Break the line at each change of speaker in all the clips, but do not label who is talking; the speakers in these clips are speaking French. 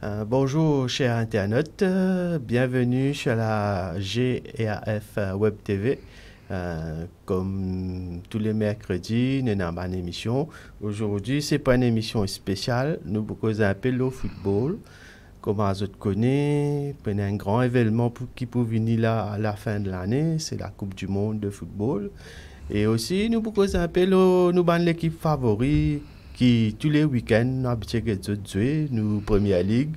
Bonjour chers internautes, bienvenue sur la GRF Web TV. Comme tous les mercredis, nous avons une émission. Aujourd'hui, c'est pas une émission spéciale. Nous vous causons un peu le football. Comme vous connaissez, c'est un grand événement qui peut venir là à la fin de l'année. C'est la Coupe du Monde de football. Et aussi, nous vous causons un peu l'équipe favorite qui tous les week-ends, nous habitués de jouer, nous Première Ligue,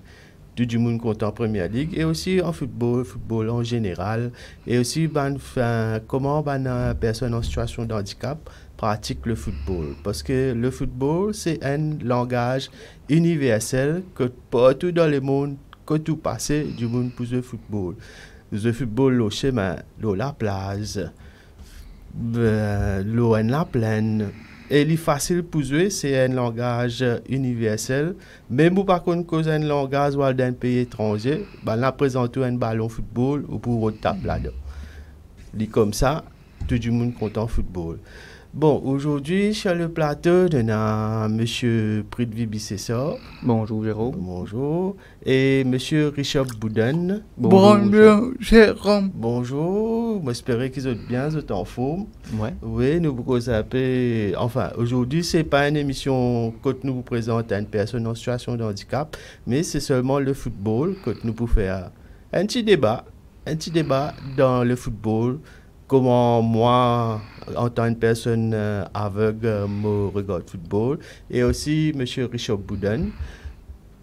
tout le monde compte en Première Ligue, et aussi en football en général, et aussi comment une personne en situation de handicap pratique le football. Parce que le football, c'est un langage universel que partout dans le monde, que tout passé du monde pour le football. Le football, le chemin, la plage, l'eau en la plaine. Et il est facile pour jouer, c'est un langage universel. Même si par contre, cause un langage d'un pays étranger, ben là, présente un ballon football ou pour autre table là-dedans. Il est comme ça, tout le monde content football. Bon, aujourd'hui, sur le plateau, on a M. Prithvi Bissessor.
Bonjour, Jérôme.
Bonjour. Et M. Richard Bouden.
Bonjour, Jérôme.
Bonjour. J'espère qu'ils sont bien, ils sont en forme.
Ouais.
Oui, nous vous appeler. Enfin, aujourd'hui, ce n'est pas une émission que nous vous présentons à une personne en situation de handicap, mais c'est seulement le football que nous pouvons faire un petit débat dans le football. Comment moi, en tant que personne aveugle, me regarde football. Et aussi M. Richard Bouden,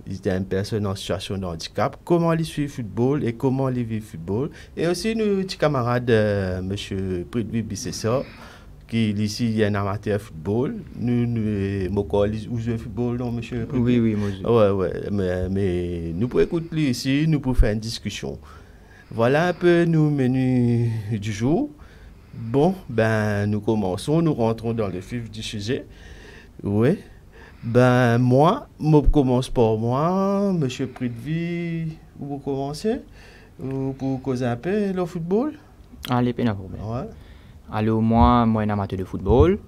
il est une personne en situation de handicap. Comment il suit le football et comment il vit le football. Et aussi nos petits camarades, M. Prithvi Bissessor, qui ici est un amateur de football. Vous jouez au football, non, M. Prithvi?
Oui, moi je.
Ouais, mais nous pouvons écouter lui ici, nous pouvons faire une discussion. Voilà un peu nos menus du jour. Bon, ben, nous commençons, nous rentrons dans le vif du sujet. Oui. Ben, moi, commence par moi, Monsieur Prithvi, vous commencez pour causer un peu le football?
Allez, pas de problème.
Ouais.
Alors, moi, un amateur de football.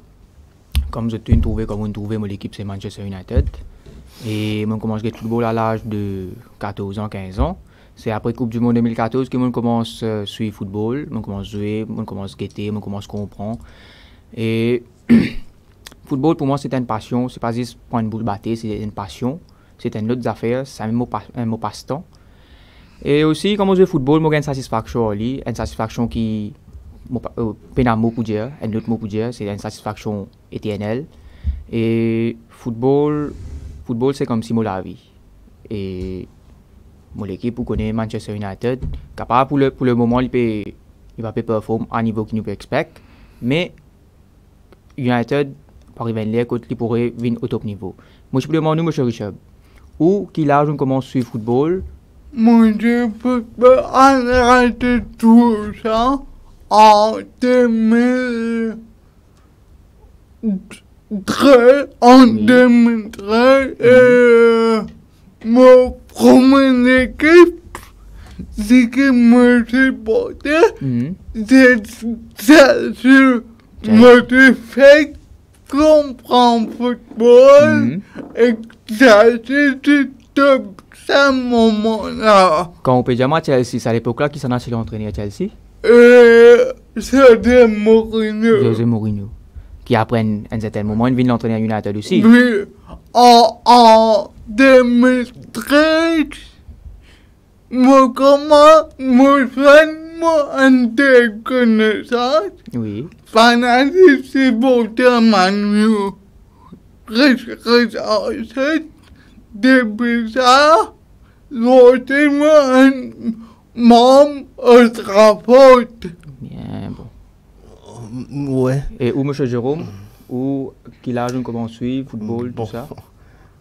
Comme je t'ai trouvé, comme vous trouvez, mon équipe c'est Manchester United. Et moi, commence le football à l'âge de 14 ans, 15 ans. C'est après Coupe du Monde 2014 que je commence à suivre le football. Je commence à jouer, je commence à guetter, je commence à comprendre. Et football, pour moi, c'est une passion. C'est pas juste prendre une boule battée, c'est une passion. C'est une autre affaire, c'est un mot passe-temps. Et aussi, quand je joue au football, j'ai une satisfaction. Une satisfaction qui pas un mot pour dire, un autre mot pour dire, c'est une satisfaction éternelle. Et football c'est comme si moi la vie. Et mon équipe, vous connaissez Manchester United, capable pour le moment, il va pas performer à niveau qu'il nous peut expect, mais United, par exemple, il pourrait venir au top niveau. Moi, je peux demander, M. Richard, où qu'il a je commence à suivre le football?
Moi, je peux pas arrêter tout ça en 2013. En 2013, mon première équipe, c'est que moi supportais, c'est celle qui m'a fait comprendre le football et ça c'était top ce moment-là.
Quand on peut dire à Chelsea, c'est à l'époque-là qui s'en a entraîné à Chelsea?
C'était Mourinho.
José Mourinho. Qui après un certain moment, il vient l'entraîner à United aussi.
Oui, en 2013, moi une connaissance.
Oui.
Fanatique supporter Manu. Depuis ça, moi un membre au Trafford.
Bien, bon.
Ouais.
Et où, M. Jérôme, où qu'il a je commence à suivre, football, tout ça?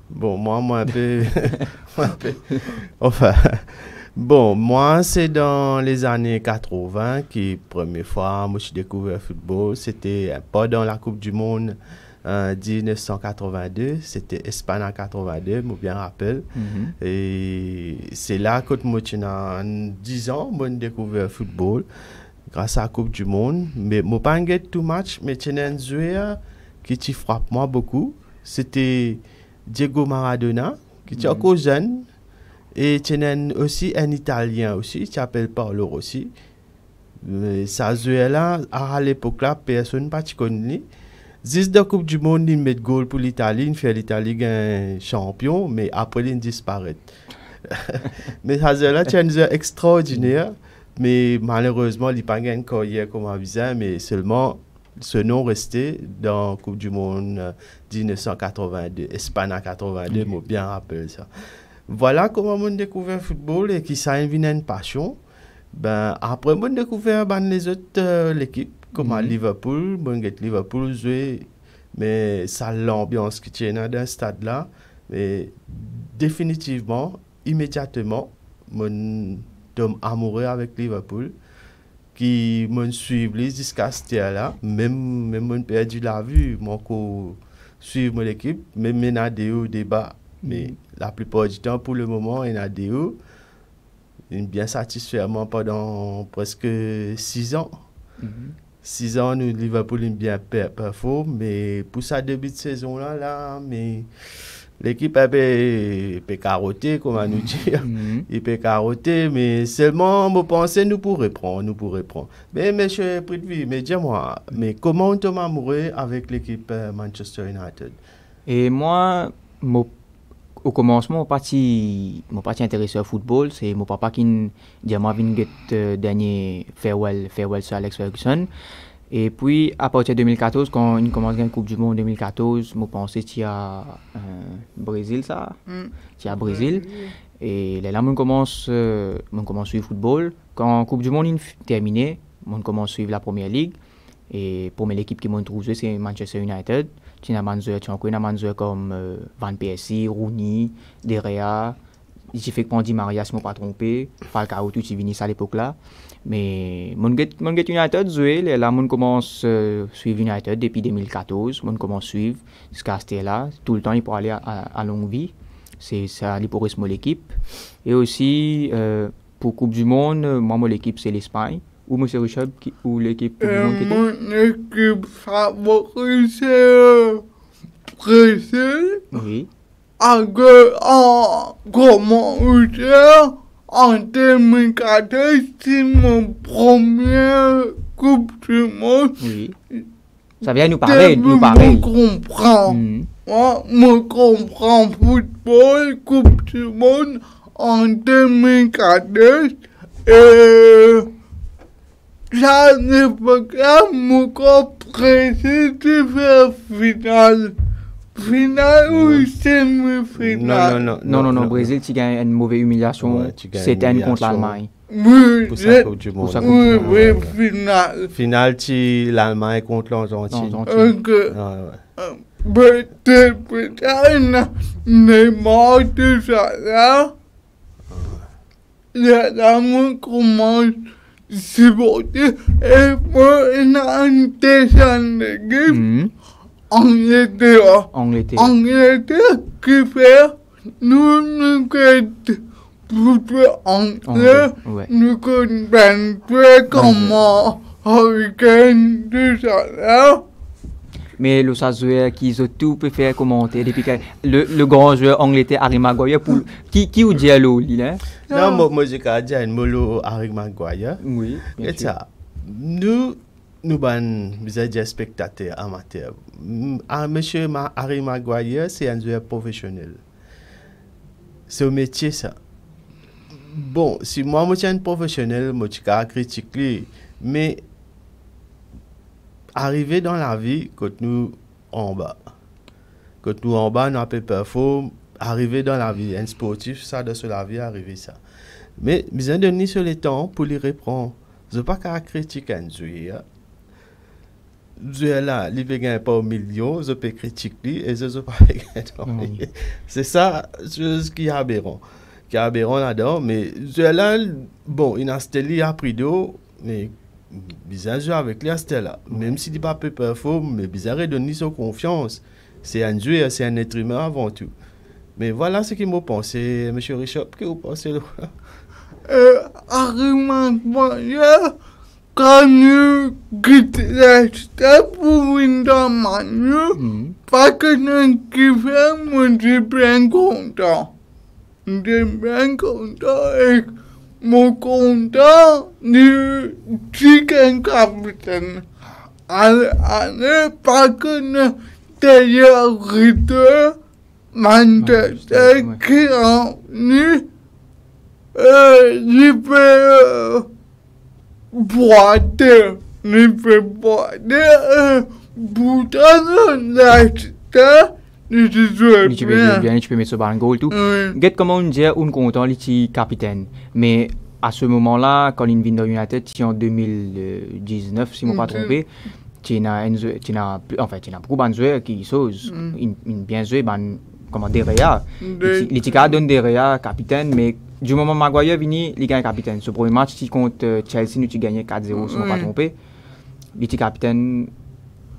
Bon, moi, un peu. Enfin. Bon, moi, c'est dans les années 80 que, première fois, moi, j'ai découvert le football. C'était pas dans la Coupe du Monde en 1982, c'était Espagne en 82, je me bien rappelle. Et c'est là que moi, en 10 ans, j'ai découvert le football grâce à la Coupe du Monde. Mais je n'ai pas gagné tout match, mais il y a un joueur qui frappe moi beaucoup. C'était Diego Maradona, qui était encore jeune. Et tu as aussi un Italien aussi, qui s'appelle Paolo Rossi. Ça jouait là, à l'époque là, personne pas connaît. Juste de Coupe du Monde, il met goal pour l'Italie, il fait l'Italie un champion, mais après il disparaît. Mais ça là, c'est un joueur extraordinaire, mais malheureusement, il n'a pas gagné une carrière comme avisé, mais seulement ce nom resté dans la Coupe du Monde 1982, Espagne 82, je bien rappelle ça. Voilà comment on découvert le football et qui ça a une passion. Ben, après, on découvert les autres l'équipe, comme à Liverpool, Liverpool jouer, mais ça l'ambiance qui tient dans ce stade-là. Mais définitivement, immédiatement, je tombe amoureux avec Liverpool, qui me suivent jusqu'à ce là même mon perdu la vue, mon suivre l'équipe, même il y a des hauts, des bas, mais la plupart du temps, pour le moment, il y a des hauts. Bien satisfait pendant presque 6 ans. 6 ans, nous, Liverpool, bien performe, mais pour sa début de saison là, mais l'équipe peut carotter, comment nous dire. Il peut carotter, mais seulement, je pense nous pourrons prendre. Mais, M. Pritvi, mais dis-moi, mais comment on tombe amoureux avec l'équipe Manchester United?
Et moi, au commencement, je suis parti intéressé au football. C'est mon papa qui m'a dit que dernier farewell sur Alex Ferguson. Et puis, à partir de 2014, quand il commence à gagner la Coupe du Monde en 2014, je pensais qu'il y a Brésil, ça. Il y a Brésil. Et là, je commence à suivre le football. Quand la Coupe du Monde est terminée, je commence à suivre la Première Ligue. Et pour l'équipe qui m'a trouvé, c'est Manchester United. Tu as des joueurs comme Van Persie, Rooney, De Gea. J'ai fait que Di Maria, si je ne me pas trompé. Falcao, tout est venu à l'époque-là. Mais mon United joué, là, je commence à suivre United depuis 2014. Je commence à suivre jusqu'à ce là. Tout le temps, il peut aller à longue vie. C'est ça, il pourrait se l'équipe. Et aussi, pour Coupe du Monde, moi, mon équipe, c'est l'Espagne. Ou M. Richard, ou l'équipe Coupe du Monde qui était?
Mon équipe favorite, c'est Brésil.
Oui.
Comment dire, en 2014, c'est mon première Coupe du Monde.
Oui. Ça vient nous parler.
Je comprends. Moi, je comprends football, Coupe du Monde en 2014. Et ça n'est pas grave, mon corps précis de faire finale. Finale ou semi-finale?
Non, Brésil, tu gagnes une mauvaise humiliation. C'était contre l'Allemagne.
Oui,
pour sa Coupe du Monde.
oui, finale.
Finale, l'Allemagne contre l'Argentine.
Peut-être Neymar de ça là. Là, on commence à supporter. Et moi, il y a une deuxième équipe. Angleterre qui fait nous anglais, nous comprenons comment Hurricane de ça là.
Mais le joueur qui a tout peut faire commenter depuis que le grand joueur anglais Harry Maguire pour qui ou dit l'eau là?
Non, moi j'ai qu'à dire un mot Harry Maguire.
Oui.
Et ça, nous des spectateurs amateurs. Monsieur Harry Maguire, c'est un joueur professionnel. C'est un métier, ça. Bon, si moi, je suis un professionnel, je suis critiquer, mais arriver dans la vie, quand nous en bas, nous n'avons pas performer, arriver dans la vie, un sportif, ça, de la vie, arriver ça. Mais, besoin de donner sur le temps pour les reprendre. Je ne veux pas critiquer un joueur. Là, il ne gagne pas au million, je peux critiquer et je ne peux pas gagner. C'est ça, ce qui est aberrant. Qui est aberrant là-dedans, mais là, bon, il a stélé à prix d'eau, mais bizarre jouer avec lui à là. Même s'il n'est pas peu performe, mais bizarre donner son confiance. C'est un joueur, c'est un être humain avant tout. Mais voilà ce qu'il m'a pensé, M. Richard, que vous pensez là?
Harry Maguire, quand nous quittons la stade pour une demande, pas que nous kiffons, moi je suis bien content. j'étais bien content et mon content du chicken capitaine. Allez, pas que nous d'ailleurs Manchester qui ont venu, il fait boiter, pourtant, l'acheteur, il se jouait
Tu peux jouer bien, tu peux mettre ce ballon goal tout. Get comment on dit, on content, il est capitaine. Mais à ce moment-là, quand il vient dans United, c'est en 2019, si je ne me pas trompé, tu as beaucoup de joueurs qui sont bien joués, comment derrière. Il était donne derrière capitaine, mais du moment où Maguire vient, il gagne capitaine. Ce premier match, si contre Chelsea, nous gagné 4-0, si je ne me pas trompé, il était capitaine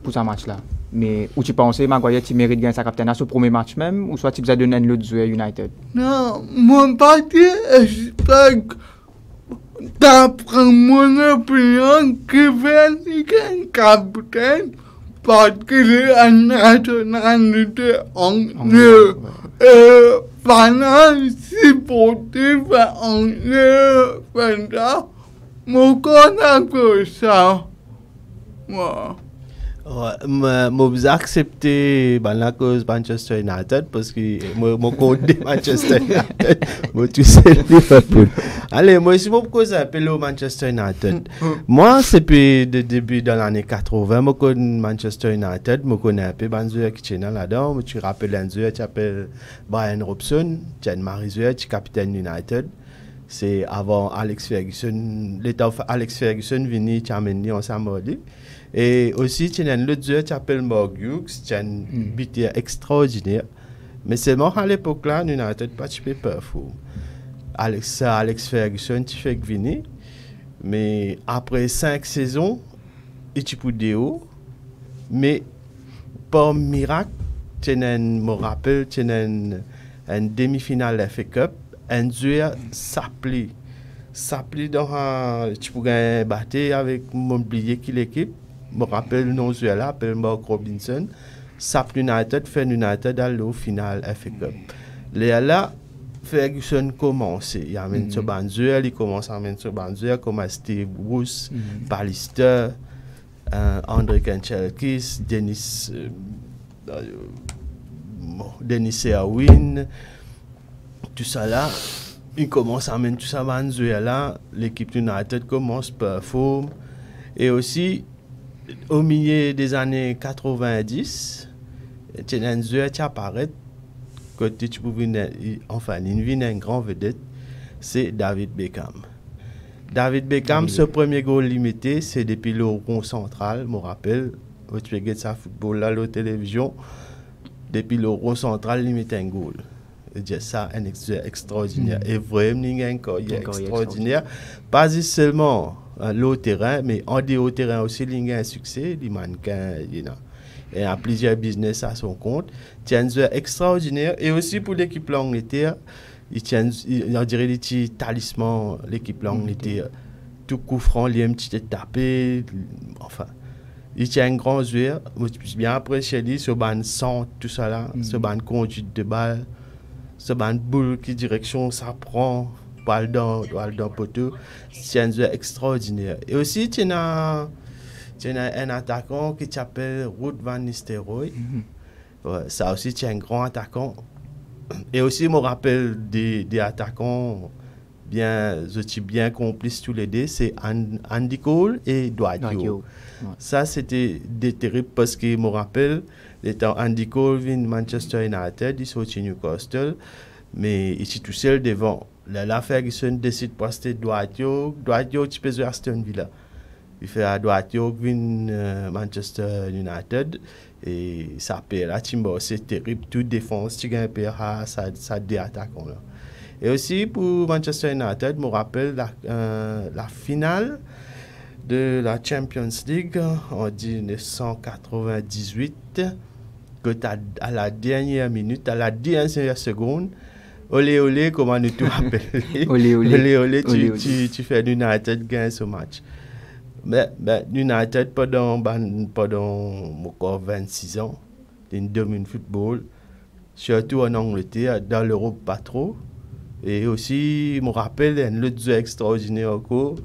pour ce match-là. Mais où tu penses, Maguire, tu mérites de gagner sa capitaine à ce premier match même, ou soit tu as donné un autre joueur United?
Non, mon parti, j'espère que d'après mon opinion, Kevin est capitaine parce qu'il est en nationalité anglaise. Pendant si sportif anglais, mon corps que ça. Voilà.
J'ai accepté la cause Manchester United parce que mon compte de Manchester United, moi tu sais Liverpool. Allez, moi si mon cause appelle au Manchester United. Moi c'est depuis le début de l'année 80, moi connais Manchester United, moi connais un peu Banzouer qui est là-dedans, tu rappelles un joueur qui s'appelle Brian Robson, qui est Marizouer, qui est capitaine United. C'est avant Alex Ferguson, l'état Alex Ferguson venu qui a mené ensemble. Et aussi, tu as un autre joueur qui s'appelle Mark Hughes, qui a un buteur extraordinaire. Mais seulement à l'époque là, nous n'avons pas de perform. Alex Ferguson, tu fais venir. Mais après 5 saisons, il tu peux dire, mais par miracle, tu as me rappelle, tu as une demi-finale FA Cup, un joueur s'appelait dans un. Tu pourrais battre avec mon oublié qui l'équipe. Je me rappelle le nom de là, appelle Mark Robinson. Sap United, fait United à l'eau finale FA Cup. Là, Ferguson commence. Il amène ce bandueur, il commence à amener ce bandueur comme Steve Bruce, Pallister, André Kanchelkis, Dennis Erwin, tout ça là. Il commence à amener tout ça bandueur là. L'équipe United commence à performer. Et aussi, au milieu des années 90, tu as un joueur qui apparaît, côté tu peux venir, enfin, il vient une grande vedette, c'est David Beckham. David Beckham, ce premier goal limité, c'est depuis le rond central, je me rappelle, tu regardes ça football là, la télévision, depuis le rond central, il met un goal. C'est ça, un extraordinaire. Et vraiment, il y a un extraordinaire. Pas seulement le terrain, mais en dehors du terrain aussi, il y a un succès, il mannequin, il y a plusieurs business à son compte. C'est un joueur extraordinaire. Et aussi pour l'équipe de l'Angleterre, on dirait les petits talismans, l'équipe de l'Angleterre. Tout coup franc, il y a un petit tapé. Enfin, il tient un grand joueur. Bien après, chez lui, ce ban centre, tout ça là, ce ban conduite de balle. Ce ban boule qui direction ça prend, balle dans poteau, c'est un joueur extraordinaire. Et aussi, tu as un attaquant qui s'appelle Ruud van Nistelrooy. Ouais, ça aussi, tu es un grand attaquant. Et aussi, je me rappelle des attaquants bien complices tous les deux, c'est Andy Cole et Dwight Yo. Ouais. Ça, c'était terrible parce que je me rappelle, l'étant Andy Cole vient de Manchester United, il sort de Newcastle, mais il est tout seul devant. Là, Ferguson décide de passer Dwight Yo, tu peux jouer à Aston Villa. Il fait à Dwight Yo vient Manchester United et ça perd là, c'est terrible, toute défense, tu gagnes perd ça des attaquants là. Et aussi pour Manchester United, je me rappelle la finale de la Champions League en 1998, que à la dernière minute, à la dernière seconde, olé olé, comment nous tout appelle. Olé olé, tu fais United gagner ce match. Mais United, pendant encore 26 ans, ils dominent le football, surtout en Angleterre, dans l'Europe pas trop. Et aussi, je me rappelle un autre joueur extraordinaire encore,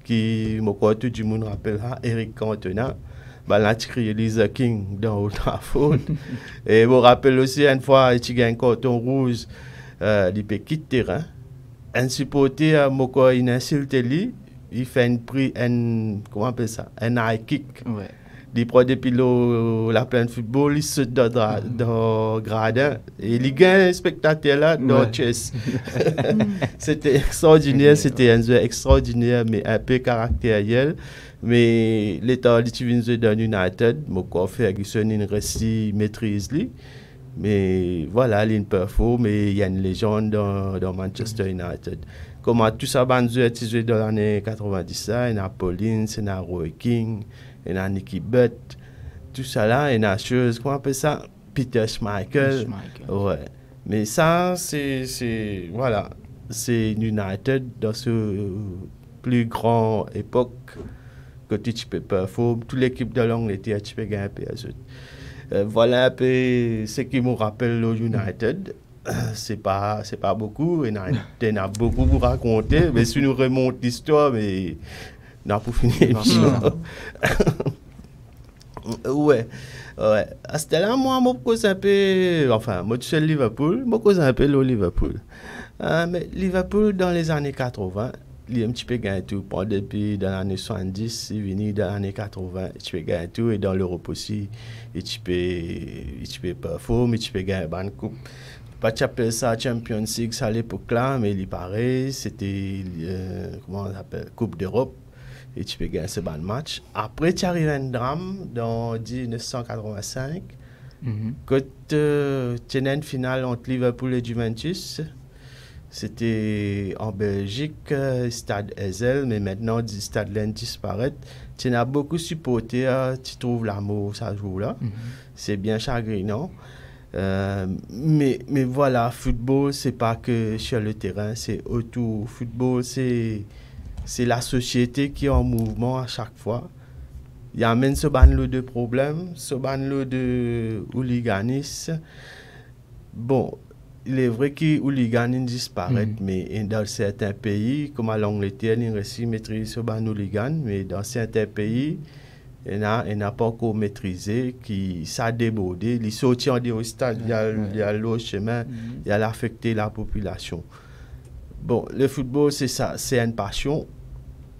qui, tout le monde rappelle, Eric Cantona. Bah, là, tu criais Lisa King dans Old Trafford. Et je me rappelle aussi une fois, il y a un carton rouge, il peut quitter le terrain. Un supporter, il insulte lui, il fait comment on appelle ça, un high kick.
Ouais.
Il prend depuis la pleine de football, il saute dans le gradin et il gagne un spectateur là dans le chess. C'était extraordinaire, c'était un jeu extraordinaire, mais un peu caractériel. Mais l'état de jouer dans United, je fait une récit maîtrise lui. Mais voilà, il performe et il y a une légende dans Manchester United. Comment tout ça, il joué dans l'année 90, il y a Pauline, il y a Roy King, il y a Nicky Butt, tout ça là, il y a chose, comment on appelle ça? Peter Schmeichel. Ouais. Mais ça, voilà, c'est United dans ce plus grand époque que tu peux performer. Toute l'équipe de l'Angleterre, tu peux gagner un peu. Voilà un peu ce qui me rappelle le United. C'est pas beaucoup, il y en a beaucoup pour raconter, mais si nous remontons l'histoire, mais n'a pas fini. Ouais. À ce là moi, je cause un peu, enfin, moi, je suis Liverpool, je cause un peu le Liverpool. Mais Liverpool, dans les années 80, il a un petit peu gagné tout. Depuis dans les années 70, il est venu dans les années 80, il a gagné tout. Et dans l'Europe aussi, il a performer, il a gagné une coupe. Pas de ça Champions League à l'époque là, mais il paraît, c'était, comment on appelle, Coupe d'Europe. Et tu peux gagner ce bon match. Après, tu arrives à un drame dans 1985. Quand tu as une finale entre Liverpool et Juventus. C'était en Belgique, Stade Ezel, mais maintenant, le Stade Lens disparaît. Tu as beaucoup de supporters, tu trouves l'amour, ça joue là. C'est bien chagrinant. Mais voilà, football, c'est pas que sur le terrain, c'est autour. Football, c'est la société qui est en mouvement à chaque fois. Il y a même ce ban de problèmes, ce ban de hooliganisme. Bon, il est vrai que les hooligans disparaissent, mais dans certains pays, comme à l'Angleterre, ils réussissent à maîtriser ce ban hooligan, mais dans certains pays, il n'a pas encore maîtrisé, qui ça débordé. Les sorties en au stade, il y a l'autre chemin, il y a l'affecté la population. Bon, le football, c'est ça, c'est une passion.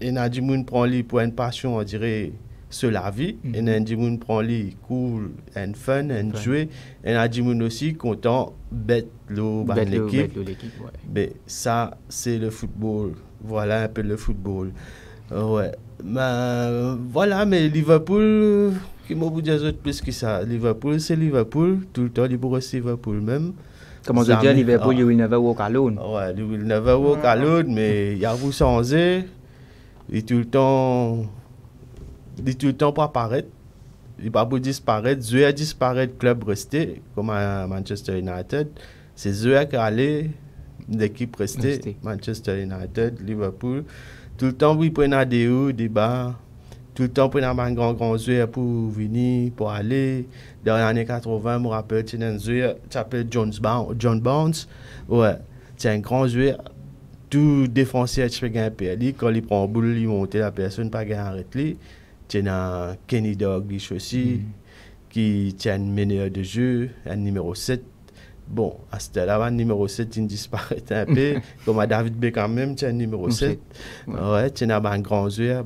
Il y a des gens qui prennent pour une passion, on dirait, c'est la vie. Il y a des gens qui prennent cool, un fun, un jouet. Il y a des gens aussi contents, bête l'équipe. Mais ça, c'est le football. Voilà un peu le football. Ouais. Voilà, mais Liverpool, qui m'a vous dire plus que ça. Liverpool, c'est Liverpool. Tout le temps, il pourrait être Liverpool même.
Comment je dis, Liverpool, you will never walk alone.
Ouais, you will never walk alone, mais il y a vous changer. Il est tout le temps pour apparaître. Il n'est pas pour disparaître. Jouer disparaître, club resté, comme à Manchester United. C'est jouer qui allait, l'équipe restée. Manchester United, Liverpool. Tout le temps, oui, prennent des hauts, des bas. Tout le temps, prennent un grand joueur pour venir, pour aller. Dans les années 80, je me rappelle, il y a un joueur qui s'appelle John Barnes. Ouais, c'est un grand joueur. Tout défenseur qui fait gagner PLI, quand il prend un boule, il monte, la personne pas gagner arrêter. Il y a Kenny Dalglish aussi, qui tient un meneur de jeu, un numéro 7. Bon, à ce là le numéro 7, il disparaît un peu. Comme à David Beckham même, tu as un numéro 7. Ouais, tu as un grand joueur,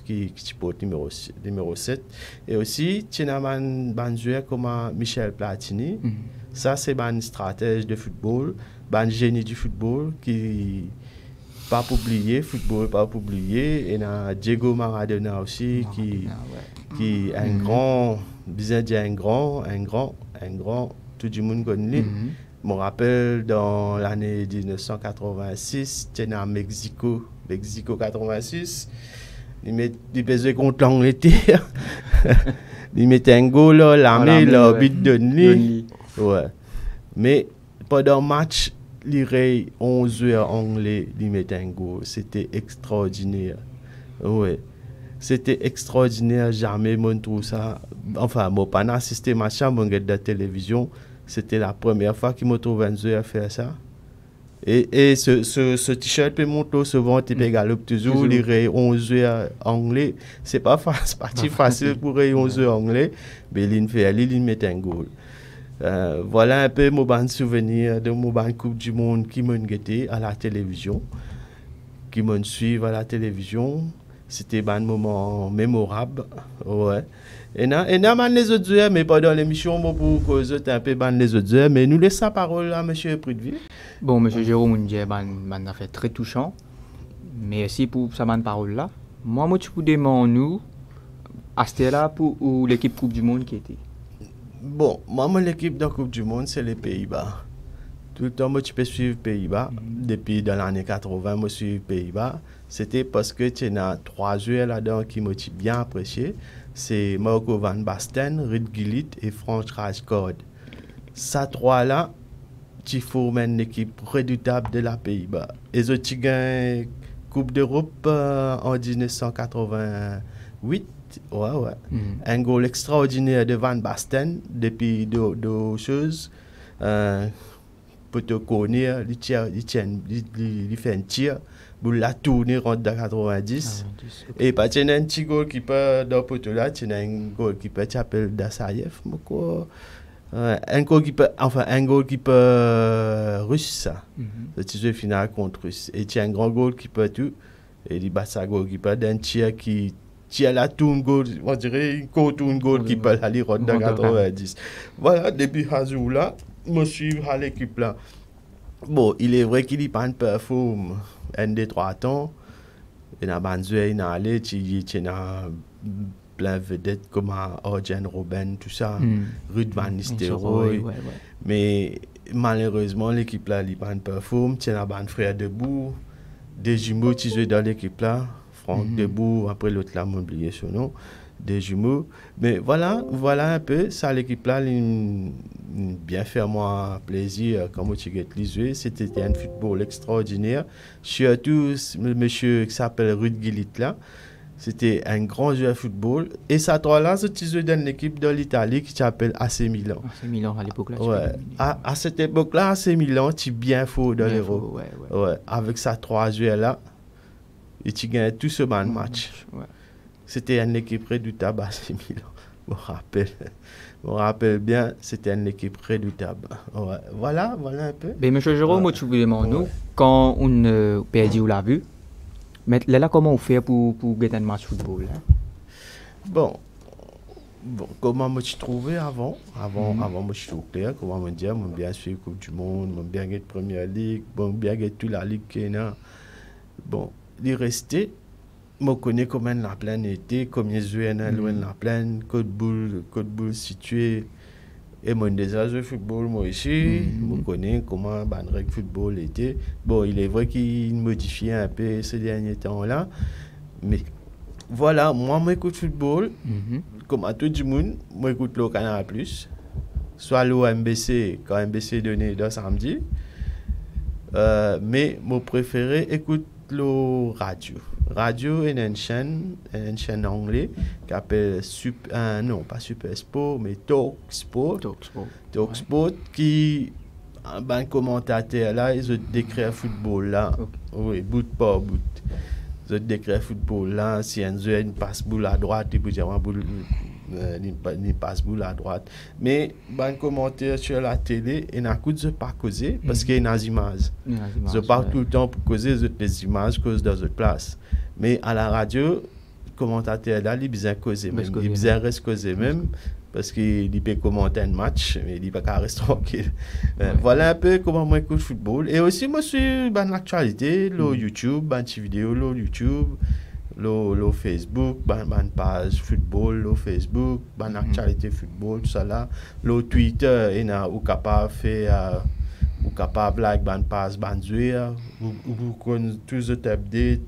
qui porte numéro 7. Et aussi, tu as un joueur comme Michel Platini. Ça, c'est un stratège de football, un génie du football qui pas oublié, football pas oublié. Et a Diego Maradona aussi, qui est un grand, bien dire un grand. Tout le monde connaît. Je me rappelle dans l'année 1986, j'étais à Mexico 86. Il faisait contre l'Angleterre. Il mettait un goal, l'armée, but de nuit. Ouais. Mais pendant le match, il y a 11 joueurs anglais qui mettaient un goal. C'était extraordinaire. Ouais. C'était extraordinaire, jamais je trouve ça. Enfin, moi, pas assisté à match, je regarde la télévision. C'était la première fois qu'il me trouve un joueur à faire ça. Et ce t-shirt peut monter souvent, tu peux galoper toujours, les rayons 11 heures anglais. C'est pas facile pour rayon 11 heures anglais, mais il fait aller, il met un goal. Voilà un peu mon bon souvenir de mon bonne Coupe du Monde qui m'a guetté à la télévision, qui m'a suivi à la télévision. C'était un moment mémorable. Ouais. Et non, les autres heures, mais pas dans l'émission, pour causer un peu les autres heures, mais nous laissons la parole à M. Prudville.
Bon, M. Jérôme, on dit a fait très touchant. Merci pour sa parole là. Moi, tu peux demander nous, à ce là pour l'équipe Coupe du Monde qui était.
Bon, moi, l'équipe de la Coupe du Monde, c'est les Pays-Bas. Tout le temps, moi, tu peux suivre les Pays-Bas. Depuis dans l'année 80, moi, je suis les Pays-Bas. C'était parce que tu as 3 joueurs là-dedans qui m'ont bien apprécié. C'est Marco van Basten, Ruud Gullit et Frank Rijkaard. Ces 3-là, tu forment une équipe redoutable de la Pays-Bas. Ils ont gagné Coupe d'Europe en 1988. Ouais. Un goal extraordinaire de Van Basten depuis deux choses. Pour te connaître, il fait un tir. Pour la tourner rentre dans 90. Et pas tu as un petit goalkeeper dans le poteau là, tu as un goalkeeper qui s'appelle Dassayev. Un goalkeeper russe. C'est le final contre russe. Et tu as un grand goalkeeper tout. Et il bat sa goalkeeper d'un tir qui tire la tourne goal. On dirait qu'il tourne goalkeeper là, il rentre dans 90. Voilà, depuis ce jour-là, je suis à l'équipe là. Bon, il est vrai qu'il n'y a pas de performance. Un des 3 temps, il y a Banzué, il y a allé, il y a plein de vedettes comme Arjen Robben, tout ça, Ruud van Nistelrooy. Mais malheureusement, l'équipe là, il n'y a pas de performance. Il y a un frère debout, des jumeaux qui jouent dans l'équipe là, Franck debout, après l'autre là, j'ai oublié son nom, des jumeaux. Mais voilà un peu, ça l'équipe là, bien fait moi plaisir comme tu as joué. C'était un football extraordinaire. Surtout le monsieur qui s'appelle Ruud Gullit là, c'était un grand joueur de football. Et ça toi là, tu jouais dans l'équipe de l'Italie qui s'appelle AC Milan.
AC Milan à l'époque là.
Ouais. À cette époque là, AC Milan, tu bien fort dans l'Europe. Ouais. Avec ces 3 joueurs là, et tu gagnes tout ce match. Ouais. C'était une équipe redoutable à AC Milan. Je me rappelle bien, c'était une équipe redoutable. Ouais. Voilà un peu.
Mais M. Jérôme, tu veux demander, quand on perdit, on l'a vu, mais là, comment on fait pour gagner un match de football là?
Bon, comment me suis trouvé avant moi je suis clair, comment me dire, moi bien suivre Coupe du Monde, moi bien gagner Première Ligue, bon bien gagner toute la Ligue Kenya. Bon, il restait. Je connais comment la plaine était, combien de joueurs loin de la plaine, Côte Boule situé. Et moi, déjà joué football, moi aussi. Je connais comment le règle football était. Bon, il est vrai qu'il modifie un peu ces derniers temps-là. Mais voilà, moi, j'écoute football. Comme à tout le monde, j'écoute le Canal Plus. Soit l'OMBC, quand MBC donné dans samedi. Mais mon préféré, écoute le radio est une chaîne anglaise qui s'appelle non pas Super Sport mais Talk Sport qui un commentateur là ils ont décrit le football là. Oui, bout par bout ils ont décrit le football là. Si un joueur passe boule à droite il peut dire il passe boule à droite, mais un commentaire sur la télé et n'a de pas causer parce qu'il y a des images. Je parle tout le temps pour causer les images cause dans une place, mais à la radio le commentateur là il besoin causer même, il besoin rester causer même parce qu'il peut commenter un match mais il peut pas rester tranquille. Voilà un peu comment moi écoute football. Et aussi moi suis l'actualité, le YouTube, une petite vidéo le YouTube, le Facebook, une page football, le Facebook, une actualité football, tout ça là, le Twitter, et na ou capable faire ou capable like une page banduire ou qu'on tous les updates,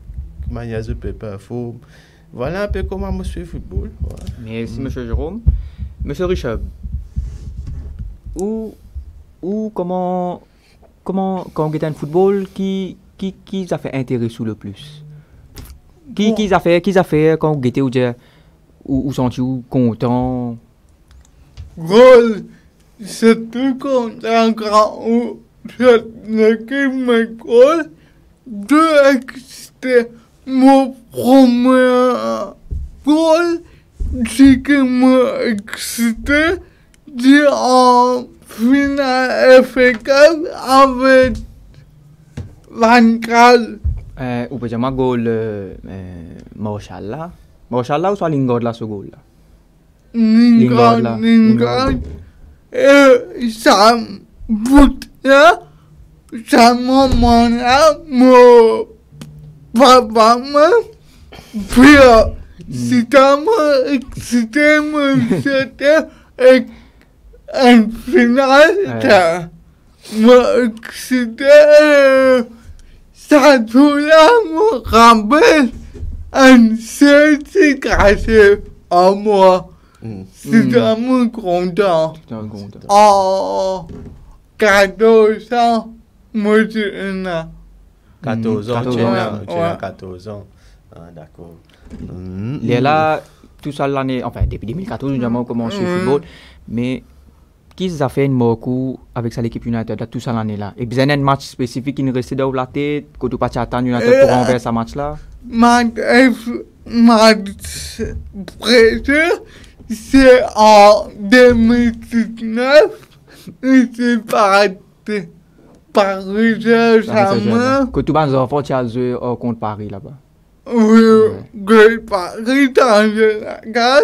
manière de perform. Voilà un peu comment moi suis football.
Merci monsieur Jérôme. Monsieur Richard, ou comment quand on gagne un football qui a fait intéressant le plus? Qui a fait quand vous étiez ou senti-vous content?
Goal, c'est tout content quand l'équipe m'école, c'était mon premier goal, c'est qui m'a excité, c'est en finale FA Cup avec Van Gaal.
Ou peut dire, moi, goal Marshall là. Marshall là ou soit Lingard là, ce goal là?
Lingard. Et ça but là, ça moment là, mon papa m'a puis c'était moi excité, c'était en finale, ça m'a excité. Ça tout là me rappelle un seul caché à moi. C'était mon content. Oh, 14 ans, moi j'ai un an.
14 ans,
14
tu
ans,
as
ouais.
14 ans. Ah, d'accord.
Il est là, tout ça l'année, enfin depuis 2014, nous avons commencé le football, mais qui a fait une beaucoup avec sa l'équipe United, là, tout ça l'année là. Et bien, il y a un match spécifique qui nous restait dans la tête, quand tu pas attendre United pour renverser ce match là.
Match précieux, c'est en 2019, c'est Paris Saint-Germain.
Quand tu vas dans enfants, tu as joué contre Paris là-bas.
Oui, Paris Saint-Germain,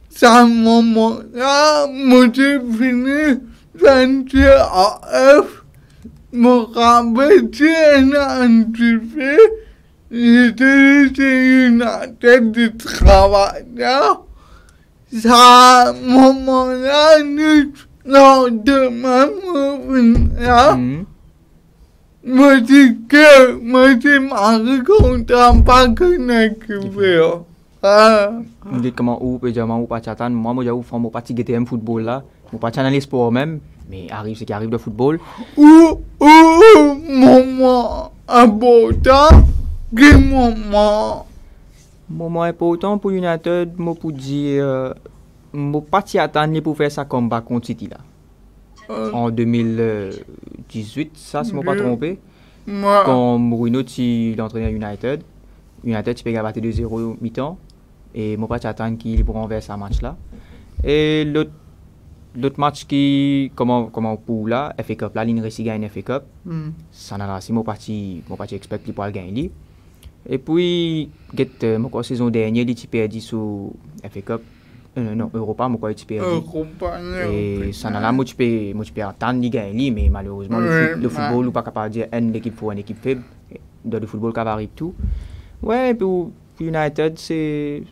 c'est un moment là, moi j'ai fini 21 F, me rappelle, j'ai un petit peu. J'étais chez United du travail là. Ça, moment-là, nous, lendemain, là, me dit que, me dit, Marie, content pas que l'équipe.
Vous dites comment ou peut dire ou pas attendre. Moi j'avoue faut mon parti GTM football là, mon parti dans les sports même, mais arrive ce qui arrive de football.
Moment important.
Moment important pour United, moi pour dire, mon parti attendre pour faire ça comeback contre City là. En 2018, ça si je ne me pas trompé. Quand Mourinho il entraînait United, tu peux battre 2-0 mi-temps et mon parti attendre qu'il pour renverser ce match là. Et l'autre match qui comment pour là, FA Cup là, il réussit gagner FA Cup. Ça n'a si mon parti expect qu'il pourra gagner. Et puis, mon saison dernière, il a perdu sur FA Cup. Non, Europa, il a perdu. Et ça n'a pas, tu peux attendre qu'il gagne, mais malheureusement, le football, on n'est pas capable de dire une équipe pour une équipe faible. Dans le football, ça arrive tout. Ouais, pour United, c'est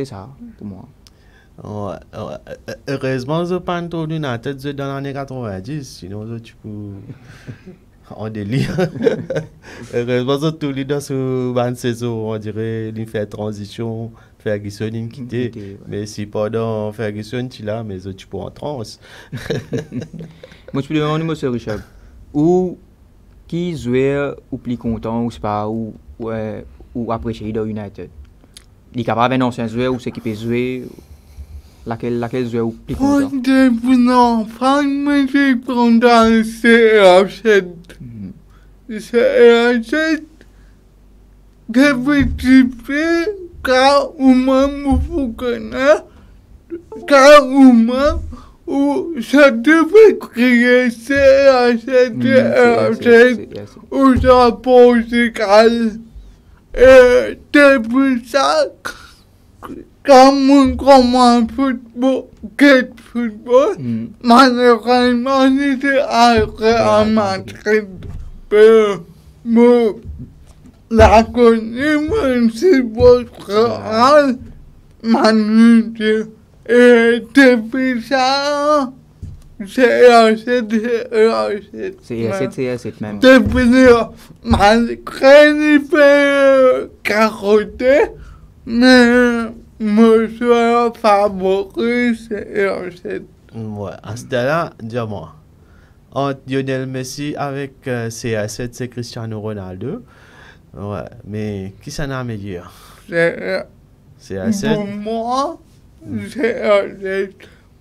ça, pour moi.
Heureusement, je pense que United dans l'année 90, sinon tu peux en délire. Heureusement, je tout dans ce ban saison, on dirait qu'il fait transition, Ferguson il quitté, mais si pendant Ferguson tu là, mais tu peux en transe.
Moi je peux demander monsieur Richard, ou qui joueur ou plus content ou c'est pas ou apprécié dans United. Il est capable d'un ancien joueur ou c'est qui peut jouer. Laquelle joueur ou plus content?
Non, franchement, j'ai content de CR7. CR7, que tu fais, car au moins, vous connaissez, car au moins, ou ça devait créer CR7, CR7, ou ça Portugal. Et depuis ça, quand on commence football, malheureusement, j'étais à Madrid. Mais la connue, c'est votre Manu. Et depuis ça, c'est
CR7 même.
Depuis malgré les faits carottés, mais mon joueur favori, c'est CR7.
Ouais, à ce temps-là, dis-moi. Entre Lionel Messi avec CR7, c'est Cristiano Ronaldo. Ouais, mais qui s'en a meilleur? CR7.
Pour moi, CR7.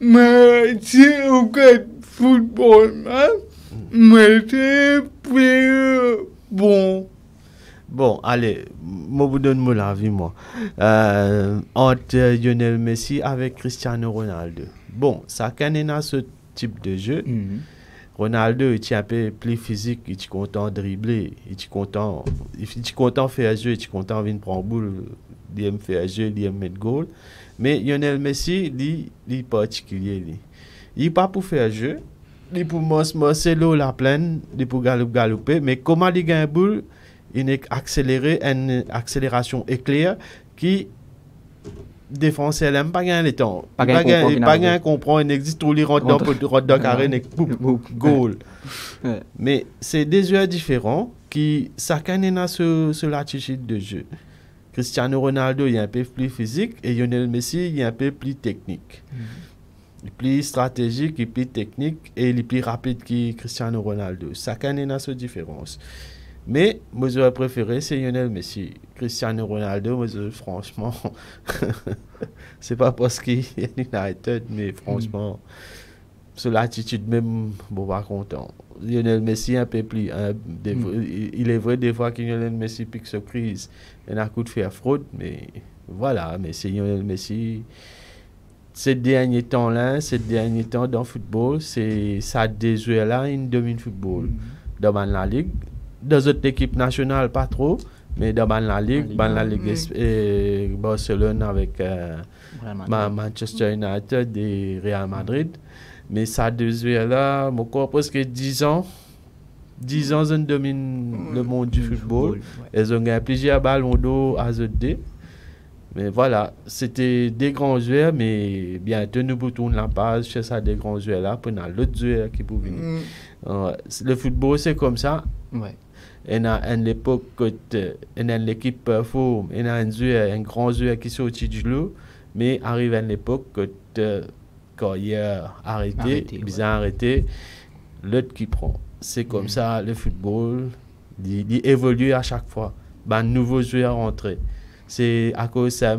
Mais si vous êtes football, même, mais c'est plus bon.
Bon, allez, moi vous donne mon avis, moi. Entre Lionel Messi avec Cristiano Ronaldo. Bon, chacun a ce type de jeu. Ronaldo, il est un peu plus physique, il est content de dribbler, il est content de faire jeu, il est content de prendre boule, il aime faire jeu, il aime mettre goal. Mais Lionel Messi, il est particulier. Il n'est pas pour faire jeu, il est pour morcer l'eau la plaine, il est pour galoper, mais comment il gagne boule, il est accéléré, une accélération éclair qui défenseur n'aime pas gagner le temps. Pas gagner comprend, il existe tous les rentres dans carré, goal. Mais c'est des jeux différents qui chacun a sur l'attitude de jeu. Cristiano Ronaldo il est un peu plus physique et Lionel Messi il est un peu plus technique. Il est plus stratégique, il est plus technique et il est plus rapide que Cristiano Ronaldo. Chacun a sa différence. Mais moi j'aurais préféré c'est Lionel Messi. Cristiano Ronaldo, moi franchement c'est pas parce qu'il est United, mais franchement sur l'attitude même bon pas content. Lionel Messi un peu plus il est vrai des fois que Lionel Messi pique sa crise il a un coup de faire fraude, mais voilà, mais c'est Lionel Messi ces derniers temps dans le football, c'est ça des joueurs là ils dominent le football dans la ligue. Dans d'autres équipes nationales, pas trop, mais dans la Ligue, Barcelone avec Manchester United et Real Madrid. Mais ça, deux joueurs-là, encore presque 10 ans, ils dominent le monde du football. Ils ont gagné plusieurs ballons d'eau à ZD. Mais voilà, c'était des grands joueurs, mais bientôt nous tournons la page chez ça des grands joueurs-là, pour l'autre joueur qui peut venir. Le football, c'est comme ça.
Ouais.
Il y a une époque où l'équipe performe, il y a un grand joueur qui sortit du lot, mais arrive à une époque où quand il a arrêté, l'autre qui prend. C'est comme ça, le football, il évolue à chaque fois. Un nouveau joueur rentré. C'est à cause de ça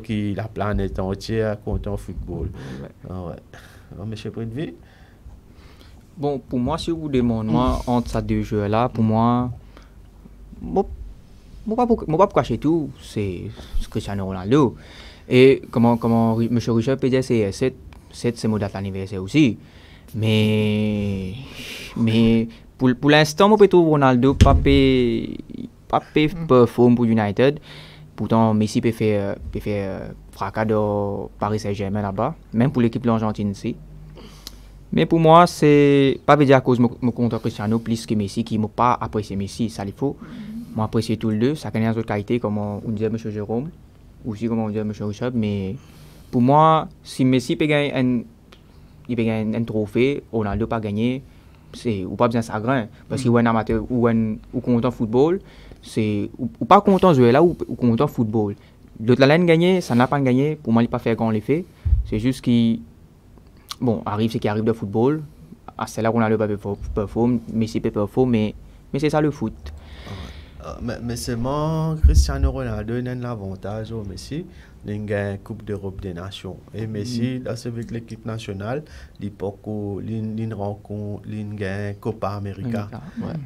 que la planète entière compte en football. Monsieur Prédvi?
Bon, pour moi, si vous demandez entre ces deux jeux-là, pour moi, pas cacher tout, c'est Cristiano Ronaldo. Et comment M. Richard peut dire, c'est mon date d'anniversaire aussi. Mais pour l'instant, moi, je trouve Ronaldo pas performe pour United. Pourtant, Messi peut faire fracas de Paris Saint-Germain là-bas, même pour l'équipe de l'Argentine ici. Mais pour moi, c'est pas dire à cause de mon contre Cristiano plus que Messi, qui ne m'a pas apprécié Messi, ça il faut. Moi, apprécié tous les deux, chacun a d'autres qualités, comme on disait M. Jérôme, aussi comme on disait M. Richard. Mais pour moi, si Messi peut gagner un trophée, Ronaldo pas gagné, ou pas besoin de chagrin. Parce qu'il est un amateur ou content football, ou pas content de jouer là, ou content football. L'autre la gagné, ça n'a pas gagné, pour moi, il n'a pas fait grand effet. C'est juste qu'il. Bon, c'est qu'il arrive de football. C'est là qu'on a le performe, Messi peut performer, mais c'est ça le foot.
Mais seulement Cristiano Ronaldo il a un avantage au Messi, il a une Coupe d'Europe des Nations. Et Messi, là, c'est avec l'équipe nationale, il a rencontre, il a une Copa América.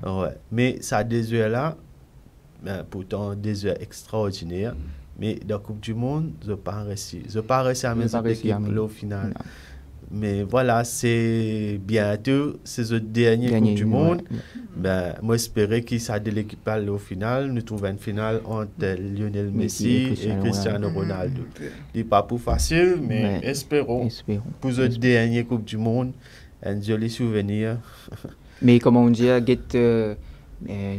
Ouais. Mais ça des joueurs là, pourtant des joueurs extraordinaires. Mais dans la Coupe du Monde, je n'ai pas réussi à mettre l'équipe au final. Non. Mais voilà, c'est bientôt, c'est le dernier Coupe du Monde. Moi, j'espérais qu'il soit de l'équipe au final. Nous trouvons une finale entre Lionel Messi et Cristiano Ronaldo. Ce n'est pas pour facile, mais espérons. Pour le dernier Coupe du Monde, un joli souvenir.
Mais comme on dit,